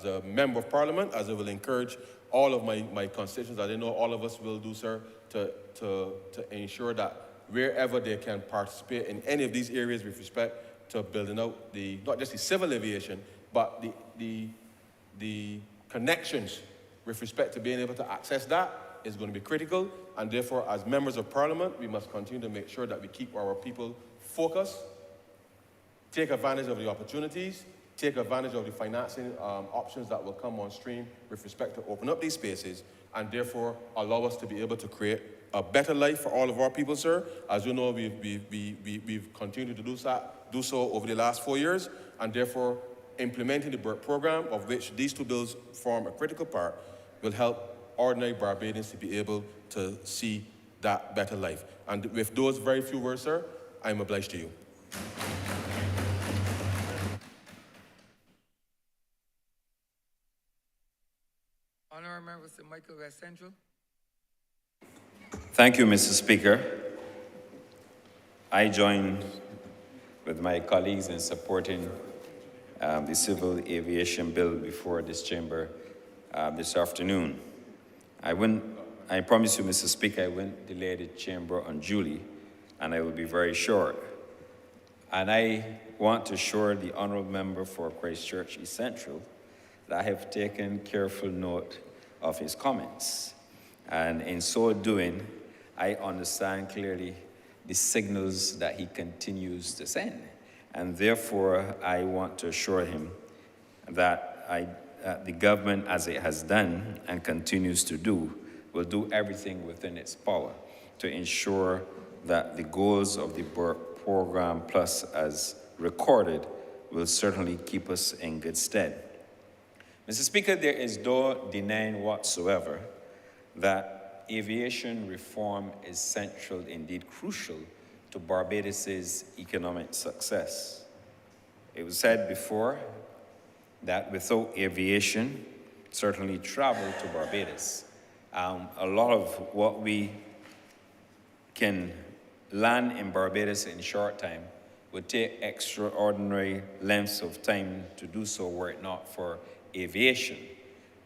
a member of Parliament, as I will encourage all of my constituents, as I know all of us will do, sir, to ensure that wherever they can participate in any of these areas with respect to building out not just the civil aviation, but the connections with respect to being able to access that is going to be critical. And therefore, as members of Parliament, we must continue to make sure that we keep our people focused, take advantage of the opportunities, take advantage of the financing options that will come on stream with respect to open up these spaces, and therefore allow us to be able to create a better life for all of our people, sir. As you know, we've continued to do so over the last 4 years, and therefore implementing the BERT program, of which these two bills form a critical part, will help ordinary Barbadians to be able to see that better life. And with those very few words, sir, I'm obliged to you. Honourable Member St. Michael West Central. Thank you, Mr. Speaker. I join with my colleagues in supporting the Civil Aviation Bill before this chamber this afternoon. I promise you, Mr. Speaker, I won't delay the chamber unduly, and I will be very short. And I want to assure the honourable member for Christchurch East Central that I have taken careful note of his comments. And in so doing, I understand clearly the signals that he continues to send. And therefore, I want to assure him that the government, as it has done and continues to do, will do everything within its power to ensure that the goals of the BERT program, plus as recorded, will certainly keep us in good stead. Mr. Speaker, there is no denying whatsoever that aviation reform is central, indeed crucial, to Barbados's economic success. It was said before that without aviation, certainly travel to Barbados, a lot of what we can land in Barbados in short time would take extraordinary lengths of time to do so were it not for aviation.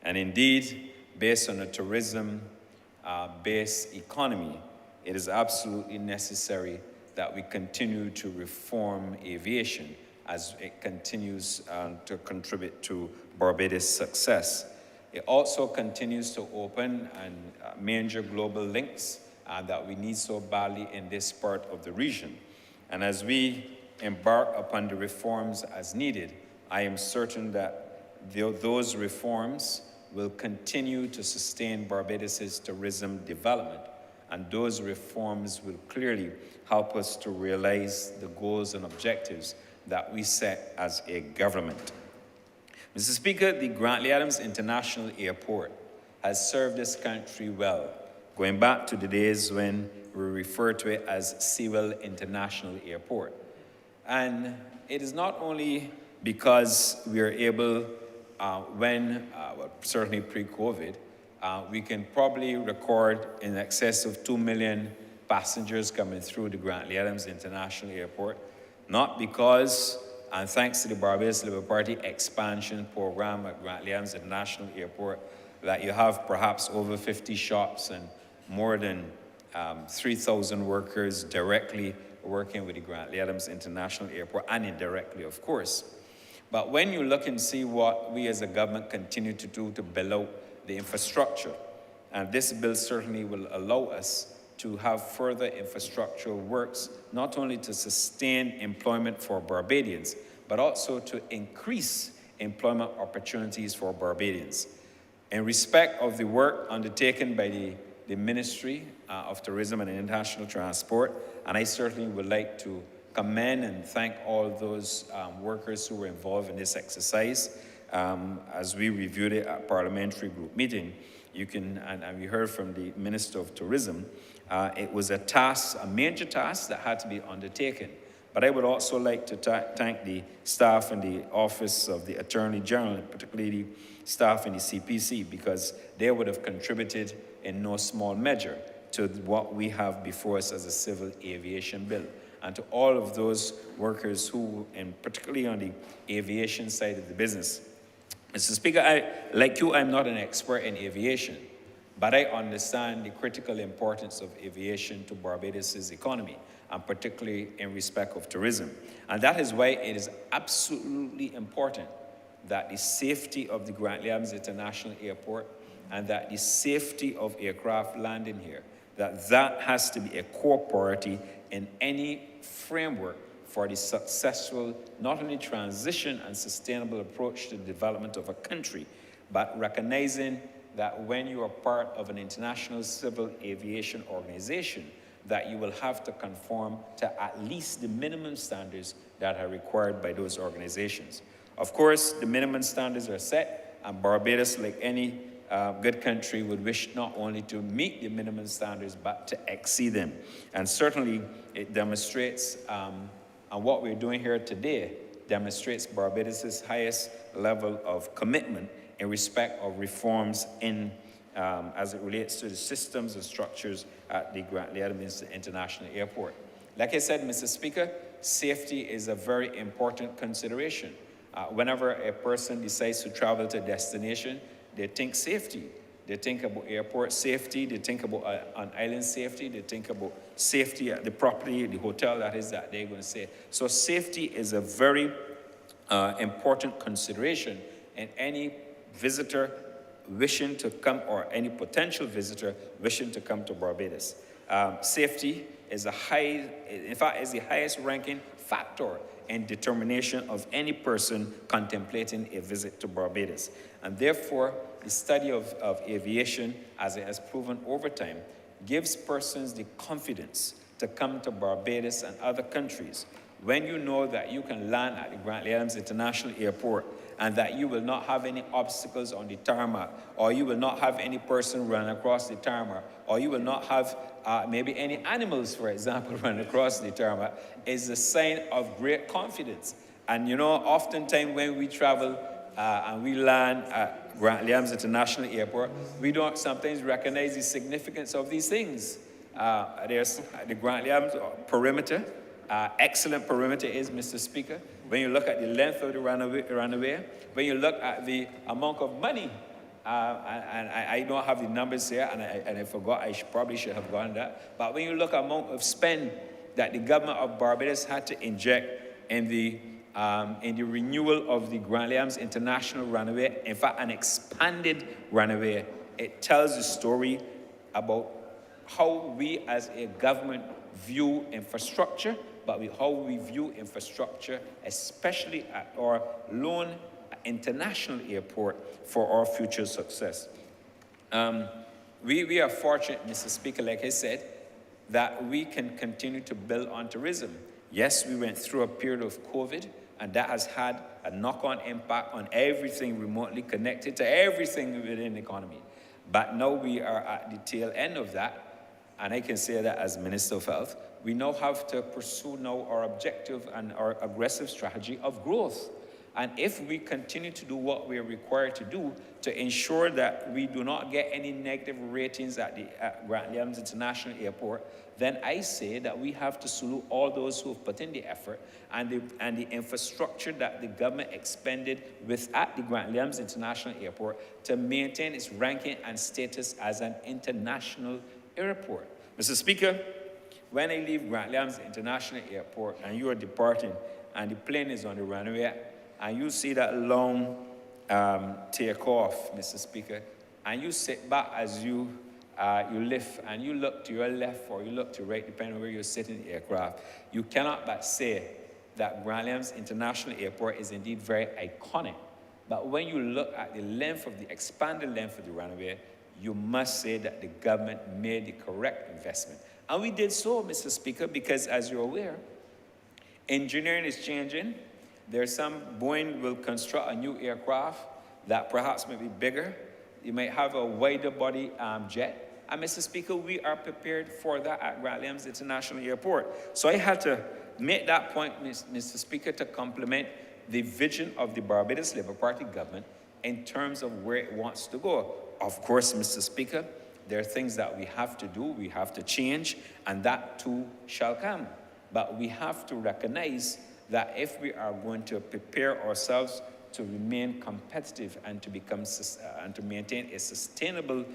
And indeed, based on a tourism-based economy, it is absolutely necessary that we continue to reform aviation as it continues to contribute to Barbados' success. It also continues to open major global links that we need so badly in this part of the region. And as we embark upon the reforms as needed, I am certain that those reforms will continue to sustain Barbados' tourism development, and those reforms will clearly help us to realize the goals and objectives that we set as a government. Mr. Speaker, the Grantley Adams International Airport has served this country well, going back to the days when we referred to it as Sewell International Airport. And it is not only because we are able, certainly pre-COVID, we can probably record in excess of 2 million passengers coming through the Grantley Adams International Airport, not because, and thanks to the Barbados Labour Party expansion program at Grantley Adams International Airport, that you have perhaps over 50 shops and more than 3,000 workers directly working with the Grantley Adams International Airport, and indirectly, of course. But when you look and see what we as a government continue to do to build out the infrastructure, and this bill certainly will allow us to have further infrastructural works, not only to sustain employment for Barbadians, but also to increase employment opportunities for Barbadians. In respect of the work undertaken by the Ministry of Tourism and International Transport, and I certainly would like to commend and thank all those workers who were involved in this exercise. As we reviewed it at parliamentary group meeting, you can, and we heard from the Minister of Tourism, it was a task, a major task that had to be undertaken. But I would also like to thank the staff in the Office of the Attorney General, and particularly the staff in the CPC, because they would have contributed in no small measure to what we have before us as a civil aviation bill. And to all of those workers who, and particularly on the aviation side of the business. Mr. Speaker, like you, I'm not an expert in aviation, but I understand the critical importance of aviation to Barbados' economy, and particularly in respect of tourism. And that is why it is absolutely important that the safety of the Grantley Adams International Airport and that the safety of aircraft landing here, that has to be a core priority in any framework for the successful, not only transition and sustainable approach to the development of a country, but recognizing that when you are part of an international civil aviation organization, that you will have to conform to at least the minimum standards that are required by those organizations. Of course, the minimum standards are set, and Barbados, like any good country, would wish not only to meet the minimum standards, but to exceed them. And certainly, it demonstrates, and what we're doing here today demonstrates Barbados' highest level of commitment in respect of reforms in, as it relates to the systems and structures at the Grantley Adams International Airport. Like I said, Mr. Speaker, safety is a very important consideration. Whenever a person decides to travel to a destination, they think safety. They think about airport safety, they think about on island safety, they think about safety at the property, the hotel that they're going to stay. So safety is a very important consideration in any visitor wishing to come, or any potential visitor wishing to come to Barbados. Safety is the highest ranking factor in determination of any person contemplating a visit to Barbados. And therefore, the study of aviation, as it has proven over time, gives persons the confidence to come to Barbados and other countries when you know that you can land at the Grantley Adams International Airport and that you will not have any obstacles on the tarmac, or you will not have any person run across the tarmac, or you will not have maybe any animals, for example, run across the tarmac, is a sign of great confidence. And you know, oftentimes when we travel and we land at Grant Williams International Airport, we don't sometimes recognize the significance of these things. There's the Grant Williams perimeter. Excellent perimeter is, Mr. Speaker. When you look at the length of the runway, when you look at the amount of money, and I don't have the numbers here, and I forgot, probably should have gotten that. But when you look at the amount of spend that the government of Barbados had to inject in the renewal of the Grant Williams International Runway, in fact, an expanded runway, it tells the story about how we as a government view infrastructure, but how we view infrastructure, especially at our lone international airport, for our future success. We are fortunate, Mr. Speaker, like I said, that we can continue to build on tourism. Yes, we went through a period of COVID, and that has had a knock-on impact on everything remotely connected to everything within the economy. But now we are at the tail end of that, and I can say that as Minister of Health, we now have to pursue now our objective and our aggressive strategy of growth. And if we continue to do what we are required to do to ensure that we do not get any negative ratings at Grant Williams International Airport, then I say that we have to salute all those who have put in the effort and the infrastructure that the government expended at the Grant Williams International Airport to maintain its ranking and status as an international airport. Mr. Speaker, when I leave Grant Williams International Airport and you are departing and the plane is on the runway and you see that long takeoff, Mr. Speaker, and you sit back as you lift and you look to your left or you look to right, depending on where you're sitting in the aircraft, you cannot but say that Grant Williams International Airport is indeed very iconic. But when you look at the length of the expanded length of the runway, you must say that the government made the correct investment. And we did so, Mr. Speaker, because as you're aware, engineering is changing. There's some, Boeing will construct a new aircraft that perhaps may be bigger. You might have a wider body jet. And Mr. Speaker, we are prepared for that at Grant Williams International Airport. So I had to make that point, Mr. Speaker, to complement the vision of the Barbados Labour Party government in terms of where it wants to go. Of course, Mr. Speaker, there are things that we have to do, we have to change, and that too shall come. But we have to recognize that if we are going to prepare ourselves to remain competitive and to become and to maintain a sustainable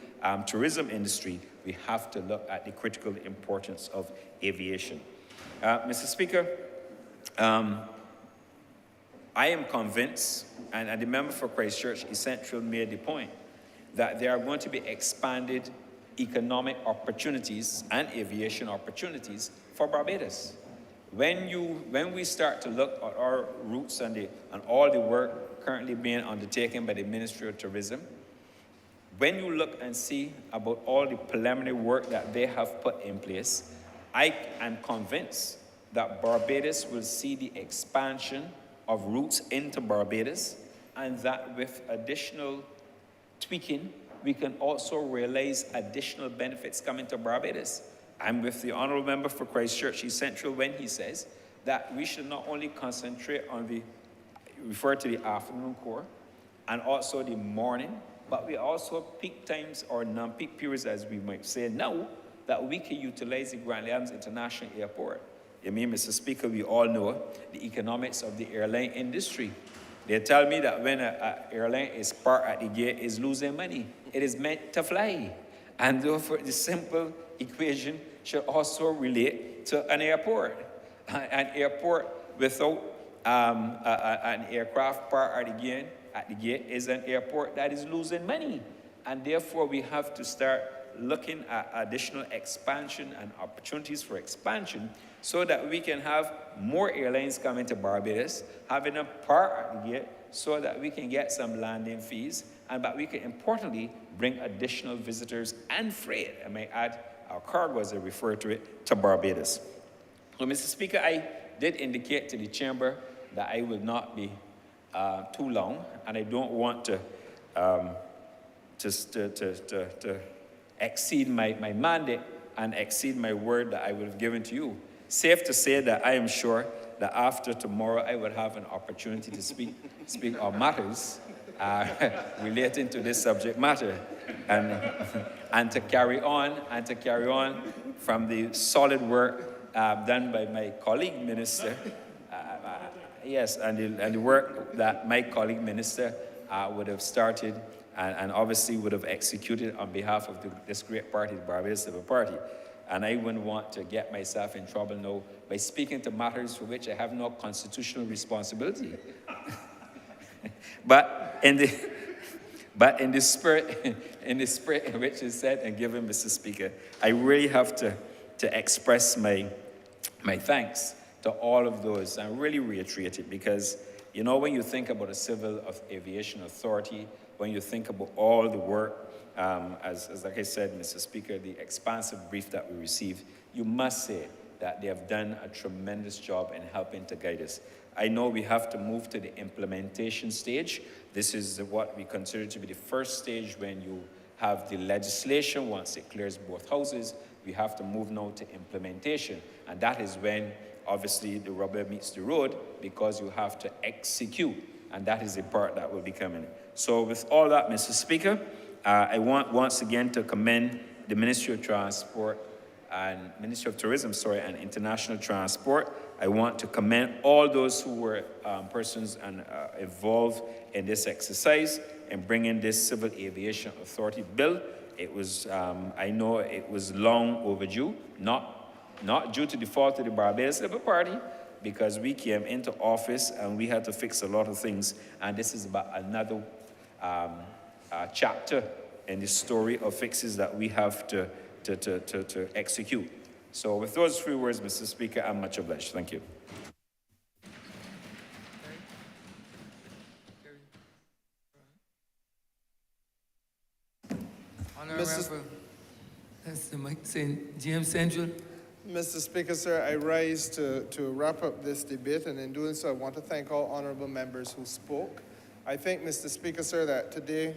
tourism industry, we have to look at the critical importance of aviation. Mr. Speaker, I am convinced, and the member for Christchurch East Central made the point, that there are going to be expanded economic opportunities and aviation opportunities for Barbados. When we start to look at our routes and all the work currently being undertaken by the Ministry of Tourism, when you look and see about all the preliminary work that they have put in place, I am convinced that Barbados will see the expansion of routes into Barbados, and that with additional tweaking, we can also realize additional benefits coming to Barbados. I'm with the Honourable Member for Christchurch East Central when he says that we should not only concentrate on refer to the afternoon core and also the morning, but we also peak times or non-peak periods, as we might say now, that we can utilize the Grant Williams International Airport. I mean, Mr. Speaker, we all know the economics of the airline industry. They tell me that when an airline is parked at the gate, is losing money. It is meant to fly. And therefore, the simple equation should also relate to an airport. An airport without an aircraft parked at the gate is an airport that is losing money. And therefore, we have to start looking at additional expansion and opportunities for expansion so that we can have more airlines coming to Barbados, having them park at the gate so that we can get some landing fees, and that we can importantly bring additional visitors and freight, I may add, our cargo as I refer to it, to Barbados. So, Mr. Speaker, I did indicate to the Chamber that I will not be too long, and I don't want to exceed my mandate and exceed my word that I would have given to you. Safe to say that I am sure that after tomorrow I will have an opportunity to speak on matters relating to this subject matter, and to carry on from the solid work done by my colleague minister. Yes, and the work that my colleague minister would have started and obviously would have executed on behalf of this great party, the Barbados Labour Party. And I wouldn't want to get myself in trouble now by speaking to matters for which I have no constitutional responsibility. But in the spirit in which is said and given, Mr. Speaker, I really have to express my thanks to all of those and really reiterate it, because you know, when you think about a civil aviation authority, when you think about all the work, as like I said, Mr. Speaker, the expansive brief that we received, you must say that they have done a tremendous job in helping to guide us. I know we have to move to the implementation stage. This is what we consider to be the first stage when you have the legislation. Once it clears both houses, we have to move now to implementation. And that is when, obviously, the rubber meets the road, because you have to execute. And that is the part that will be coming. So with all that, Mr. Speaker, I want once again to commend the Ministry of Transport and Ministry of Tourism, and International Transport. I want to commend all those who were persons and involved in this exercise in bringing this Civil Aviation Authority bill. It was, I know it was long overdue, not due to the fault of the Barbados Labour Party, because we came into office and we had to fix a lot of things, and this is about another chapter in the story of fixes that we have to execute. So with those few words, Mr. Speaker, I'm much obliged. Thank you. Honourable, that's the mic saying GM Central. Mr. Speaker, sir, I rise to wrap up this debate, and in doing so, I want to thank all honourable members who spoke. I think, Mr. Speaker, sir, that today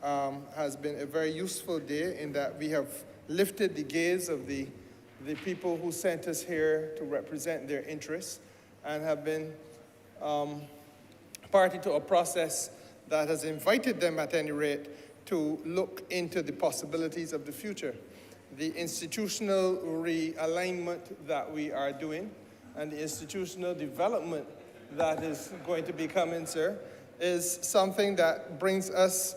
has been a very useful day in that we have lifted the gaze of the people who sent us here to represent their interests, and have been party to a process that has invited them, at any rate, to look into the possibilities of the future. The institutional realignment that we are doing and the institutional development that is going to be coming, sir, is something that brings us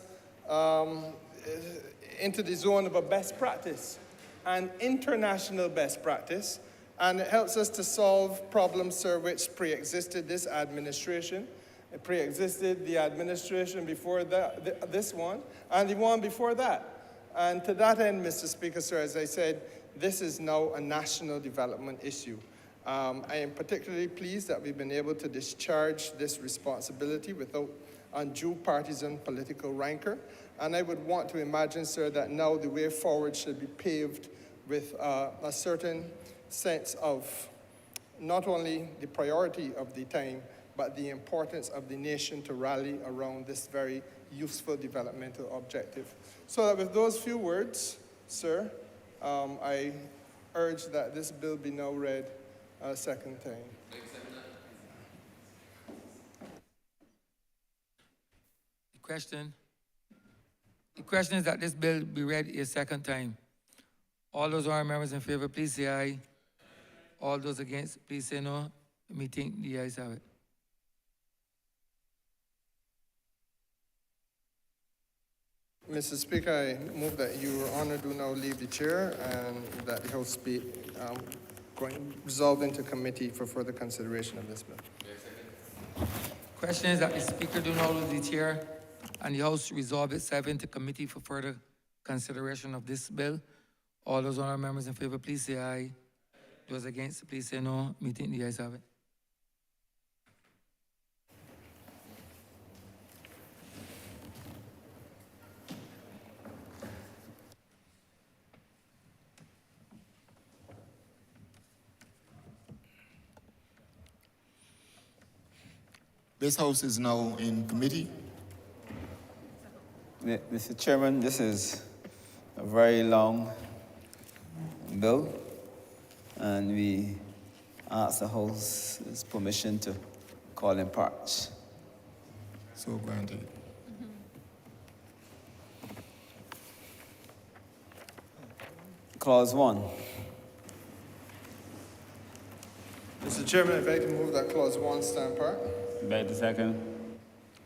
into the zone of a best practice, an international best practice, and it helps us to solve problems, sir, which pre-existed this administration. It pre-existed the administration before that, this one, and the one before that. And to that end, Mr. Speaker, sir, as I said, this is now a national development issue. I am particularly pleased that we've been able to discharge this responsibility without undue partisan political rancor. And I would want to imagine, sir, that now the way forward should be paved with a certain sense of not only the priority of the time, but the importance of the nation to rally around this very useful developmental objective. So that with those few words, sir, I urge that this bill be now read a second time. The question is that this bill be read a second time. All those honourable members in favor, please say aye. All those against, please say no. Meeting, the ayes have it. Mr. Speaker, I move that Your Honour do now leave the chair and that the House be resolved into committee for further consideration of this bill. Question is that the Speaker do not lose the chair and the House resolve itself into committee for further consideration of this bill. All those honourable members in favor, please say aye. Those against, please say no. Meeting, the ayes have it. This House is now in committee. Mr. Chairman, this is a very long bill, and we ask the House's permission to call in parts. So granted. Clause 1. Mr. Chairman, I beg to move that clause 1 stand part. Beg to second.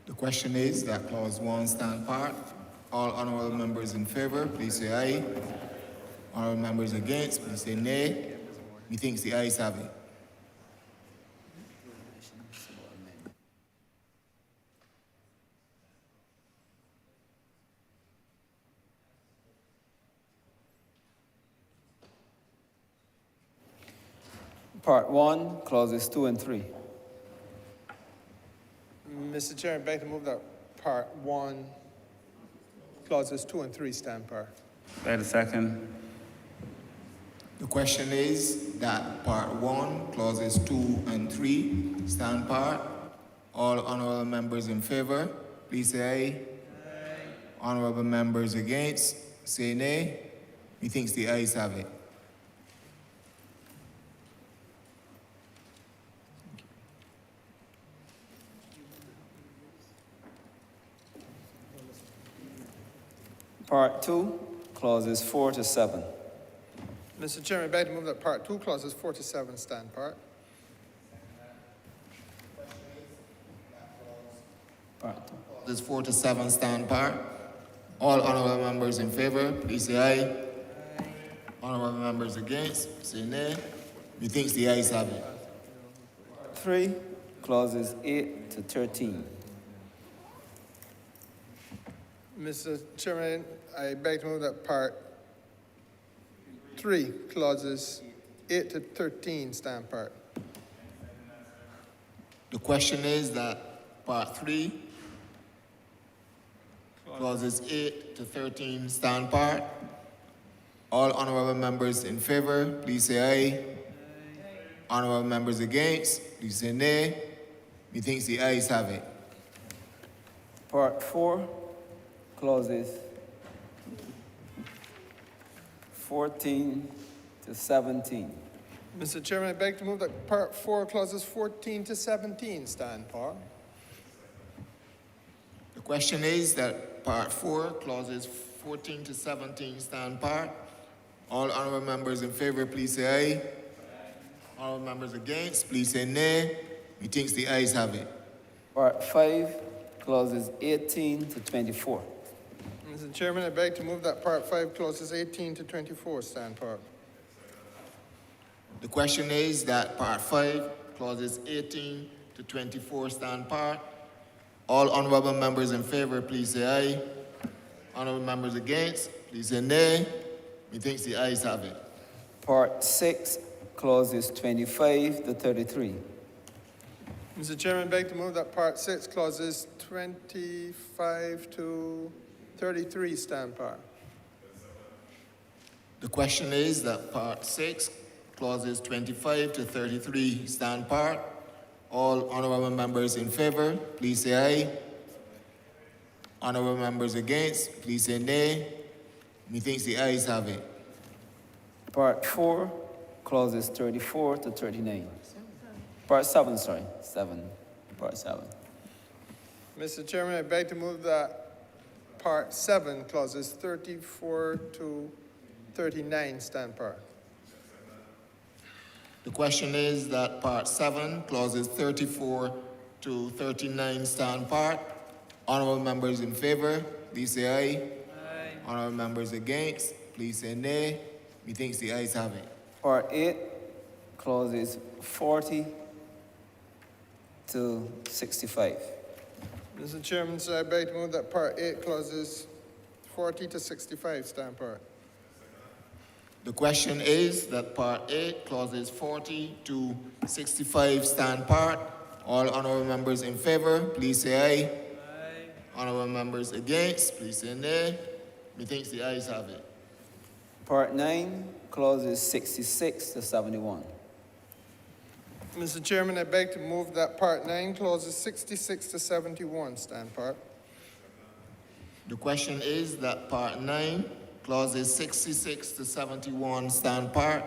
The question is that clause 1 stand part. All honorable members in favor, please say aye. Honorable members against, please say nay. Methinks the ayes have it. Part 1, clauses 2 and 3. Mr. Chairman, I beg to move that part 1, clauses 2 and 3 stand part. Beg to second. The question is that part 1, clauses 2 and 3 stand part. All honorable members in favor, please say aye. Honorable members against, say nay. Methinks the ayes have it. Part 2, clauses 4 to 7. Mr. Chairman, I beg to move that part 2, clauses 4 to 7 stand part. Part 2. Clauses 4 to 7 stand part. All honorable members in favor, please say aye. Honorable members against, say nay. Methinks the ayes have it. 3, clauses 8 to 13. Mr. Chairman, I beg to move that part 3, clauses 8 to 13 stand part. The question is that part 3, clauses 8 to 13 stand part. All honorable members in favor, please say aye. Honorable members against, please say nay. Methinks the ayes have it. Part 4, clauses 14 to 17. Mr. Chairman, I beg to move that part 4, clauses 14 to 17 stand part. The question is that part 4, clauses 14 to 17 stand part. All honorable members in favor, please say aye. Honorable members against, please say nay. Methinks the ayes have it. Part 5, clauses 18 to 24. Mr. Chairman, I beg to move that part 5, clauses 18 to 24 stand part. The question is that part 5, clauses 18 to 24 stand part. All honorable members in favor, please say aye. Honorable members against, please say nay. Methinks the ayes have it. Part 6, clauses 25 to 33. Mr. Chairman, I beg to move that part 6, clauses 25 to 33 stand part. The question is that part 6, clauses 25 to 33 stand part. All honorable members in favor, please say aye. Honorable members against, please say nay. Methinks the ayes have it. Part 4, clauses 34 to 39. Part 7, sorry. 7. Part 7. Mr. Chairman, I beg to move that part 7, clauses 34 to 39 stand part. The question is that part 7, clauses 34 to 39 stand part. Honorable members in favor, please say aye. Aye. Honorable members against, please say nay. Methinks the ayes have it. Part 8, clauses 40 to 65. Mr. Chairman, so I beg to move that part 8, clauses 40 to 65 stand part. The question is that part 8, clauses 40 to 65 stand part. All honorable members in favor, please say aye. Aye. Honorable members against, please say nay. Methinks the ayes have it. Part 9, clauses 66 to 71. Mr. Chairman, I beg to move that Part 9, clauses 66 to 71 stand part. The question is that Part 9, clauses 66 to 71 stand part.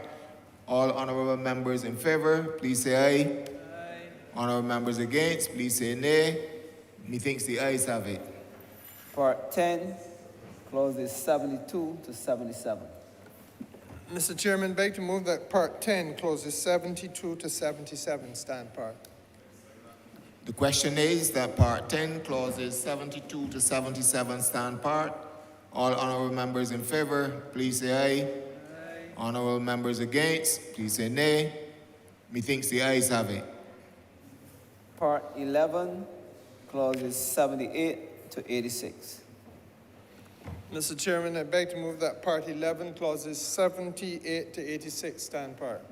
All honorable members in favor, please say aye. Aye. Honorable members against, please say nay. Methinks the ayes have it. Part 10, clauses 72 to 77. Mr. Chairman, beg to move that Part 10, clauses 72 to 77 stand part. The question is that Part 10, clauses 72 to 77 stand part. All honorable members in favor, please say aye. Aye. Honorable members against, please say nay. Methinks the ayes have it. Part 11, clauses 78 to 86. Mr. Chairman, I beg to move that Part 11, clauses 78 to 86 stand part.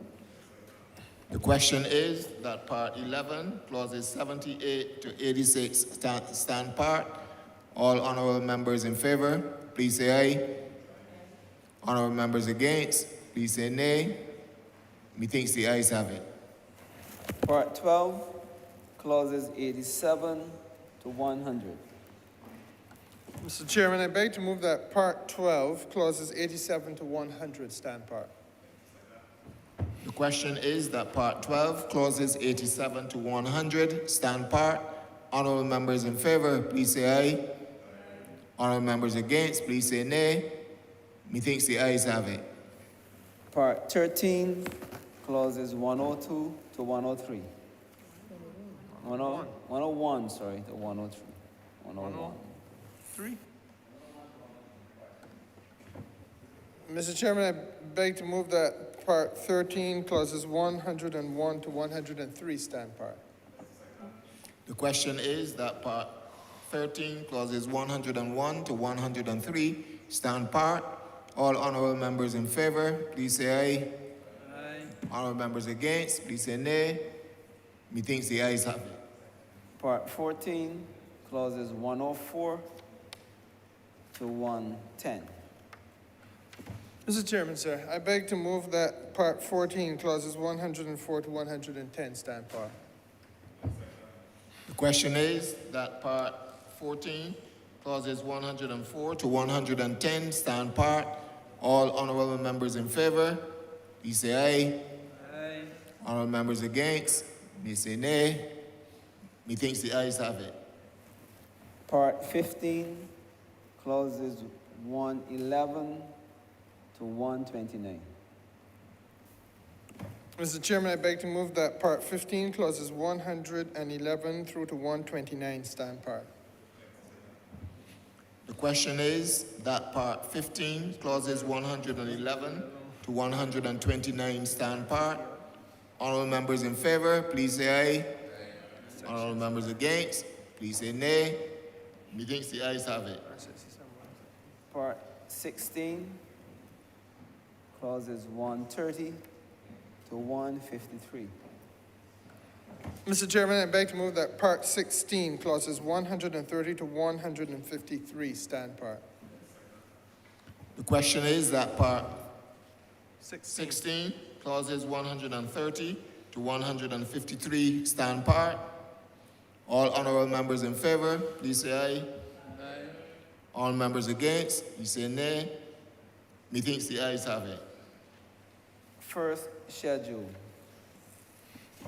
The question is that Part 11, clauses 78 to 86 stand part. All honorable members in favor, please say aye. Honorable members against, please say nay. Methinks the ayes have it. Part 12, clauses 87 to 100. Mr. Chairman, I beg to move that Part 12, clauses 87 to 100 stand part. The question is that Part 12, clauses 87 to 100 stand part. Honorable members in favor, please say aye. Honorable members against, please say nay. Methinks the ayes have it. Part 13, clauses 102 to 103. 101, sorry, to 103. 101. 3. Mr. Chairman, I beg to move that Part 13, clauses 101 to 103 stand part. The question is that Part 13, clauses 101 to 103 stand part. All honorable members in favor, please say aye. Aye. Honorable members against, please say nay. Methinks the ayes have it. Part 14, clauses 104 to 110. Mr. Chairman, sir, I beg to move that Part 14, clauses 104 to 110 stand part. The question is that Part 14, clauses 104 to 110 stand part. All honorable members in favor, please say aye. Aye. Honorable members against, please say nay. Methinks the ayes have it. Part 15, clauses 111 to 129. Mr. Chairman, I beg to move that Part 15, clauses 111 through to 129 stand part. The question is that Part 15, clauses 111 to 129 stand part. Honorable members in favor, please say aye. Honorable members against, please say nay. Methinks the ayes have it. Part 16, clauses 130 to 153. Mr. Chairman, I beg to move that Part 16, clauses 130 to 153 stand part. The question is that Part 16, clauses 130 to 153 stand part. All honorable members in favor, please say aye. Aye. All members against, please say nay. Methinks the ayes have it. First schedule.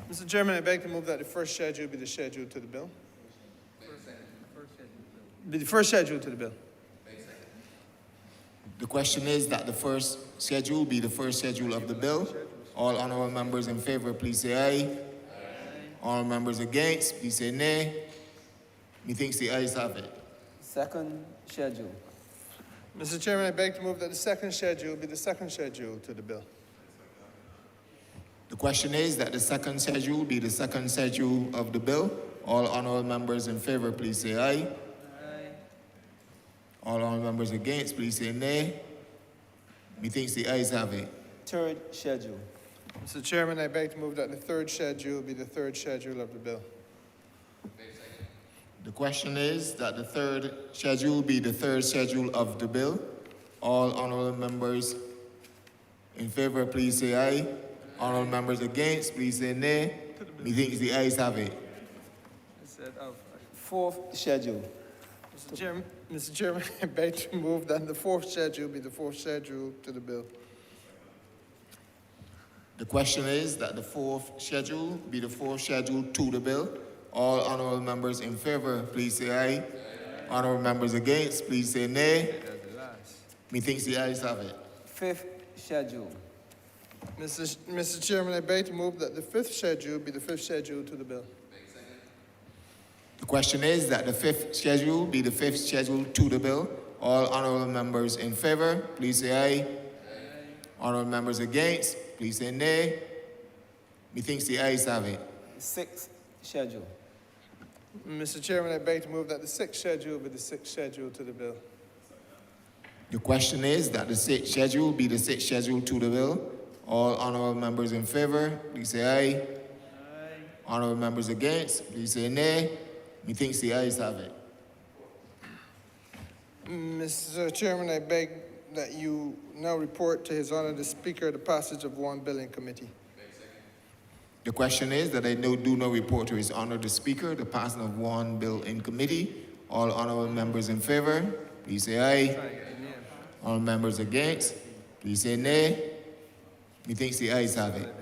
Mr. Chairman, I beg to move that the first schedule be the schedule to the bill. Be the first schedule to the bill. The question is that the first schedule be the first schedule of the bill. All honorable members in favor, please say aye. Aye. All members against, please say nay. Methinks the ayes have it. Second schedule. Mr. Chairman, I beg to move that the second schedule be the second schedule to the bill. The question is that the second schedule be the second schedule of the bill. All honorable members in favor, please say aye. Aye. All honorable members against, please say nay. Methinks the ayes have it. Third schedule. Mr. Chairman, I beg to move that the third schedule be the third schedule of the bill. The question is that the third schedule be the third schedule of the bill. All honorable members in favor, please say aye. Honorable members against, please say nay. to the bill. Methinks the ayes have it. Instead of. Fourth schedule. Mr. Chairman, I beg to move that the fourth schedule be the fourth schedule to the bill. The question is that the fourth schedule be the fourth schedule to the bill. All honourable members in favour, please say aye. Honourable members against, please say nay. Methinks the ayes have it. Fifth schedule. Mr. Chairman, I beg to move that the fifth schedule be the fifth schedule to the bill. The question is that the fifth schedule be the fifth schedule to the bill. All honourable members in favour, please say aye. Honourable members against, please say nay. Methinks the ayes have it. Sixth schedule. Mr. Chairman, I beg to move that the sixth schedule be the sixth schedule to the bill. The question is that the sixth schedule be the sixth schedule to the bill. All honourable members in favour, please say aye. Honourable members against, please say nay. Methinks the ayes have it. Mr. Chairman, I beg that you now report to His Honour the Speaker the passage of one bill in committee. The question is that I do no report to His Honour the Speaker the passing of one bill in committee. All honourable members in favour, please say aye. All members against, please say nay. Methinks the ayes have it.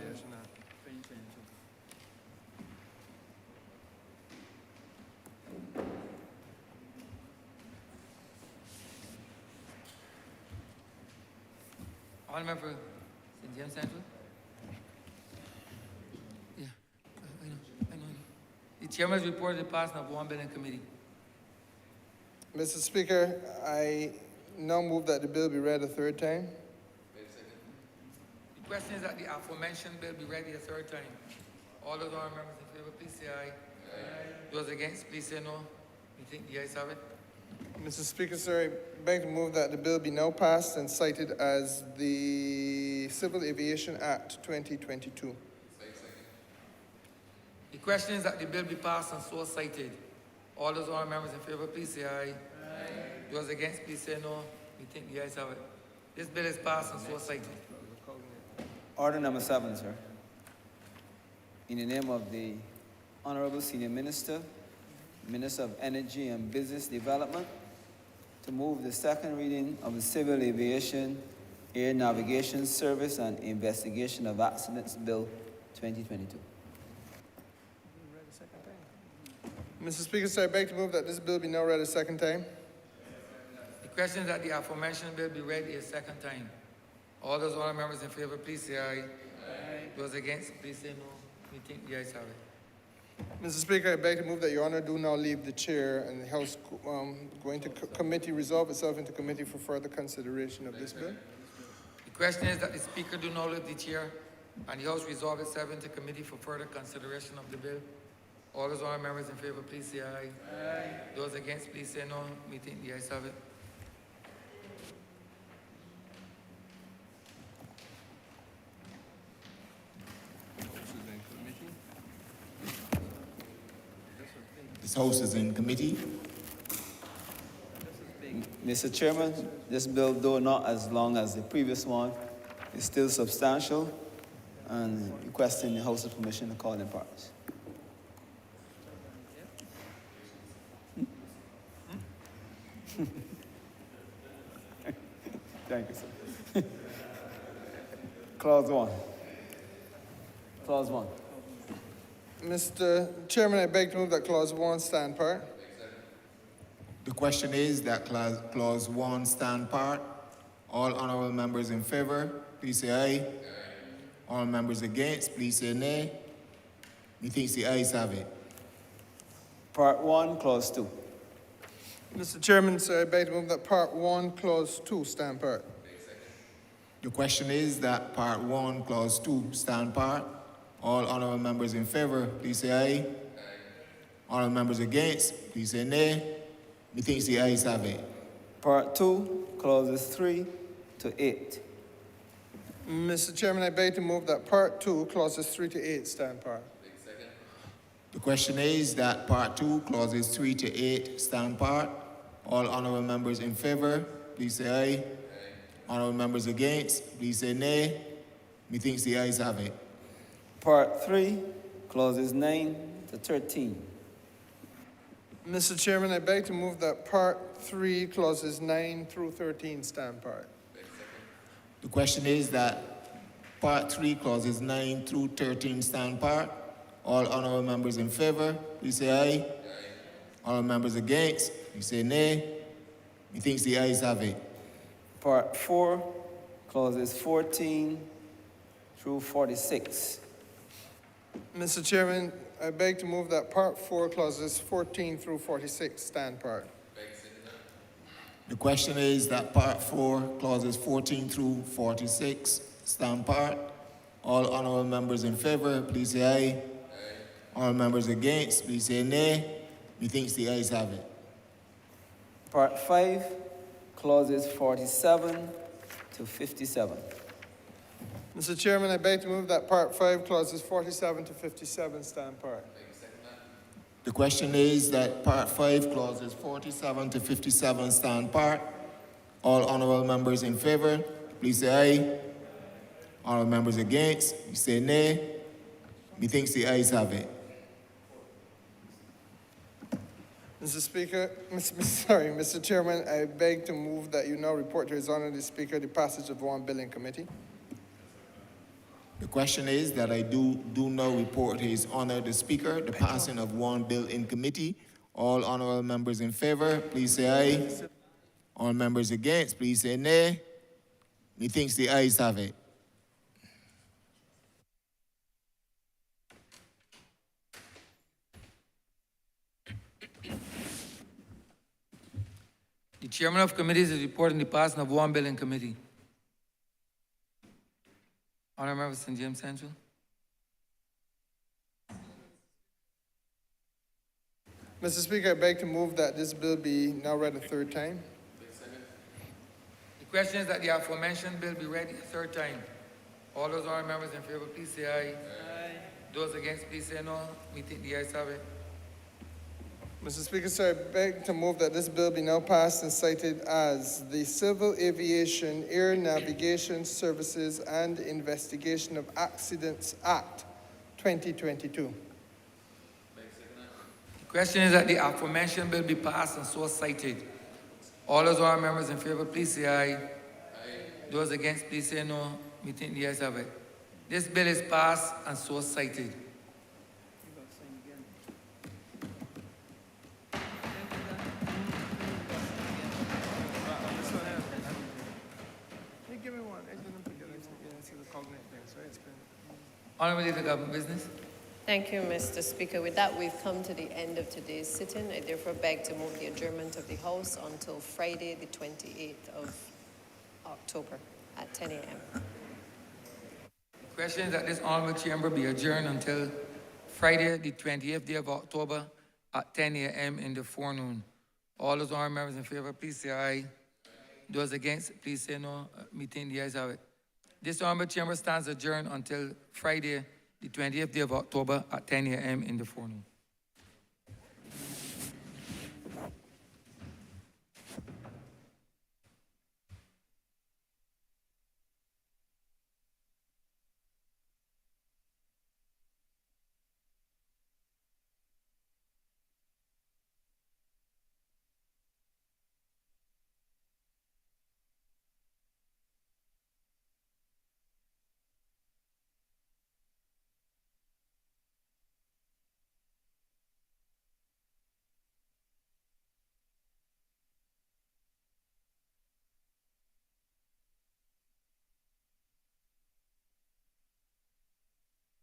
All member St. James Central? Yeah, I know. The chairman's report the passing of one bill in committee. Mr. Speaker, I now move that the bill be read a third time. The question is that the aforementioned bill be read a third time. All those honourable members in favour, please say aye. Those against, please say no. You think the ayes have it? Mr. Speaker, sir, I beg to move that the bill be now passed and cited as the Civil Aviation Act 2022. The question is that the bill be passed and so cited. All those honourable members in favour, please say aye. Those against, please say no. You think the ayes have it? This bill is passed and so cited. Order number 7, sir. In the name of the Honourable Senior Minister, Minister of Energy and Business Development, to move the second reading of the Civil Aviation, Air Navigation Service and Investigation of Accidents Bill 2022. Mr. Speaker, sir, I beg to move that this bill be now read a second time. The question is that the aforementioned bill be read a second time. All those honourable members in favour, please say aye. Those against, please say no. You think the ayes have it? Mr. Speaker, I beg to move that Your Honour do now leave the chair and the House go into committee, resolve itself into committee for further consideration of this bill. The question is that the Speaker do not leave the chair and the House resolve itself into committee for further consideration of the bill. All those honourable members in favour, please say aye. Those against, please say no. We think the ayes have it. This House is in committee. Mr. Chairman, this bill, though not as long as the previous one, is still substantial and requesting the House's permission to call in parts. Thank you, sir. Clause 1. Clause 1. Mr. Chairman, I beg to move that Clause 1 stand part. The question is that clause 1 stand part. All honourable members in favour, please say aye. All members against, please say nay. Methinks the ayes have it. Part 1, Clause 2. Mr. Chairman, sir, I beg to move that Part 1, Clause 2 stand part. The question is that Part 1, Clause 2 stand part. All honourable members in favour, please say aye. All members against, please say nay. Methinks the ayes have it. Part 2, Clauses 3 to 8. Mr. Chairman, I beg to move that Part 2, Clauses 3 to 8 stand part. The question is that Part 2, Clauses 3 to 8 stand part. All honourable members in favour, please say aye. Honourable members against, please say nay. Methinks the ayes have it. Part 3, clauses 9 to 13. Mr. Chairman, I beg to move that Part 3, clauses 9 through 13 stand part. The question is that Part 3, clauses 9 through 13 stand part. All honourable members in favour, please say aye. All members against, please say nay. Methinks the ayes have it. Part 4, clauses 14 through 46. Mr. Chairman, I beg to move that Part 4, clauses 14 through 46 stand part. The question is that Part 4, clauses 14 through 46 stand part. All honourable members in favour, please say aye. All members against, please say nay. Methinks the ayes have it. Part 5, clauses 47 to 57. Mr. Chairman, I beg to move that Part 5, clauses 47 to 57 stand part. The question is that Part 5, clauses 47 to 57 stand part. All honourable members in favour, please say aye. All members against, please say nay. Methinks the ayes have it. Mr. Chairman, I beg to move that you now report to His Honour the Speaker the passage of one bill in committee. The question is that I do now report to His Honour the Speaker the passing of one bill in committee. All honourable members in favour, please say aye. All members against, please say nay. Methinks the ayes have it. The chairman of committees is reporting the passing of one bill in committee. Honourable Member St. James Central. Mr. Speaker, I beg to move that this bill be now read a third time. The question is that the aforementioned bill be read a third time. All those honourable members in favour, please say aye. Aye. Those against, please say no. We think the ayes have it. Mr. Speaker, sir, I beg to move that this bill be now passed and cited as the Civil Aviation, Air Navigation Services and Investigation of Accidents Act 2022. The question is that the aforementioned bill be passed and so cited. All those honourable members in favour, please say aye. Aye. Those against, please say no. We think the ayes have it. This bill is passed and so cited. Honourable Leader of Government Business. Thank you, Mr. Speaker. With that, we've come to the end of today's sitting. I therefore beg to move the adjournment of the House until Friday, the 28th of October at 10 a.m. The question is that this honourable chamber be adjourned until Friday, the 28th day of October at 10 a.m. in the forenoon. All those honourable members in favour, please say aye. Those against, please say no. Meeting the ayes have it. This honourable chamber stands adjourned until Friday, the 20th day of October at 10 a.m. in the forenoon.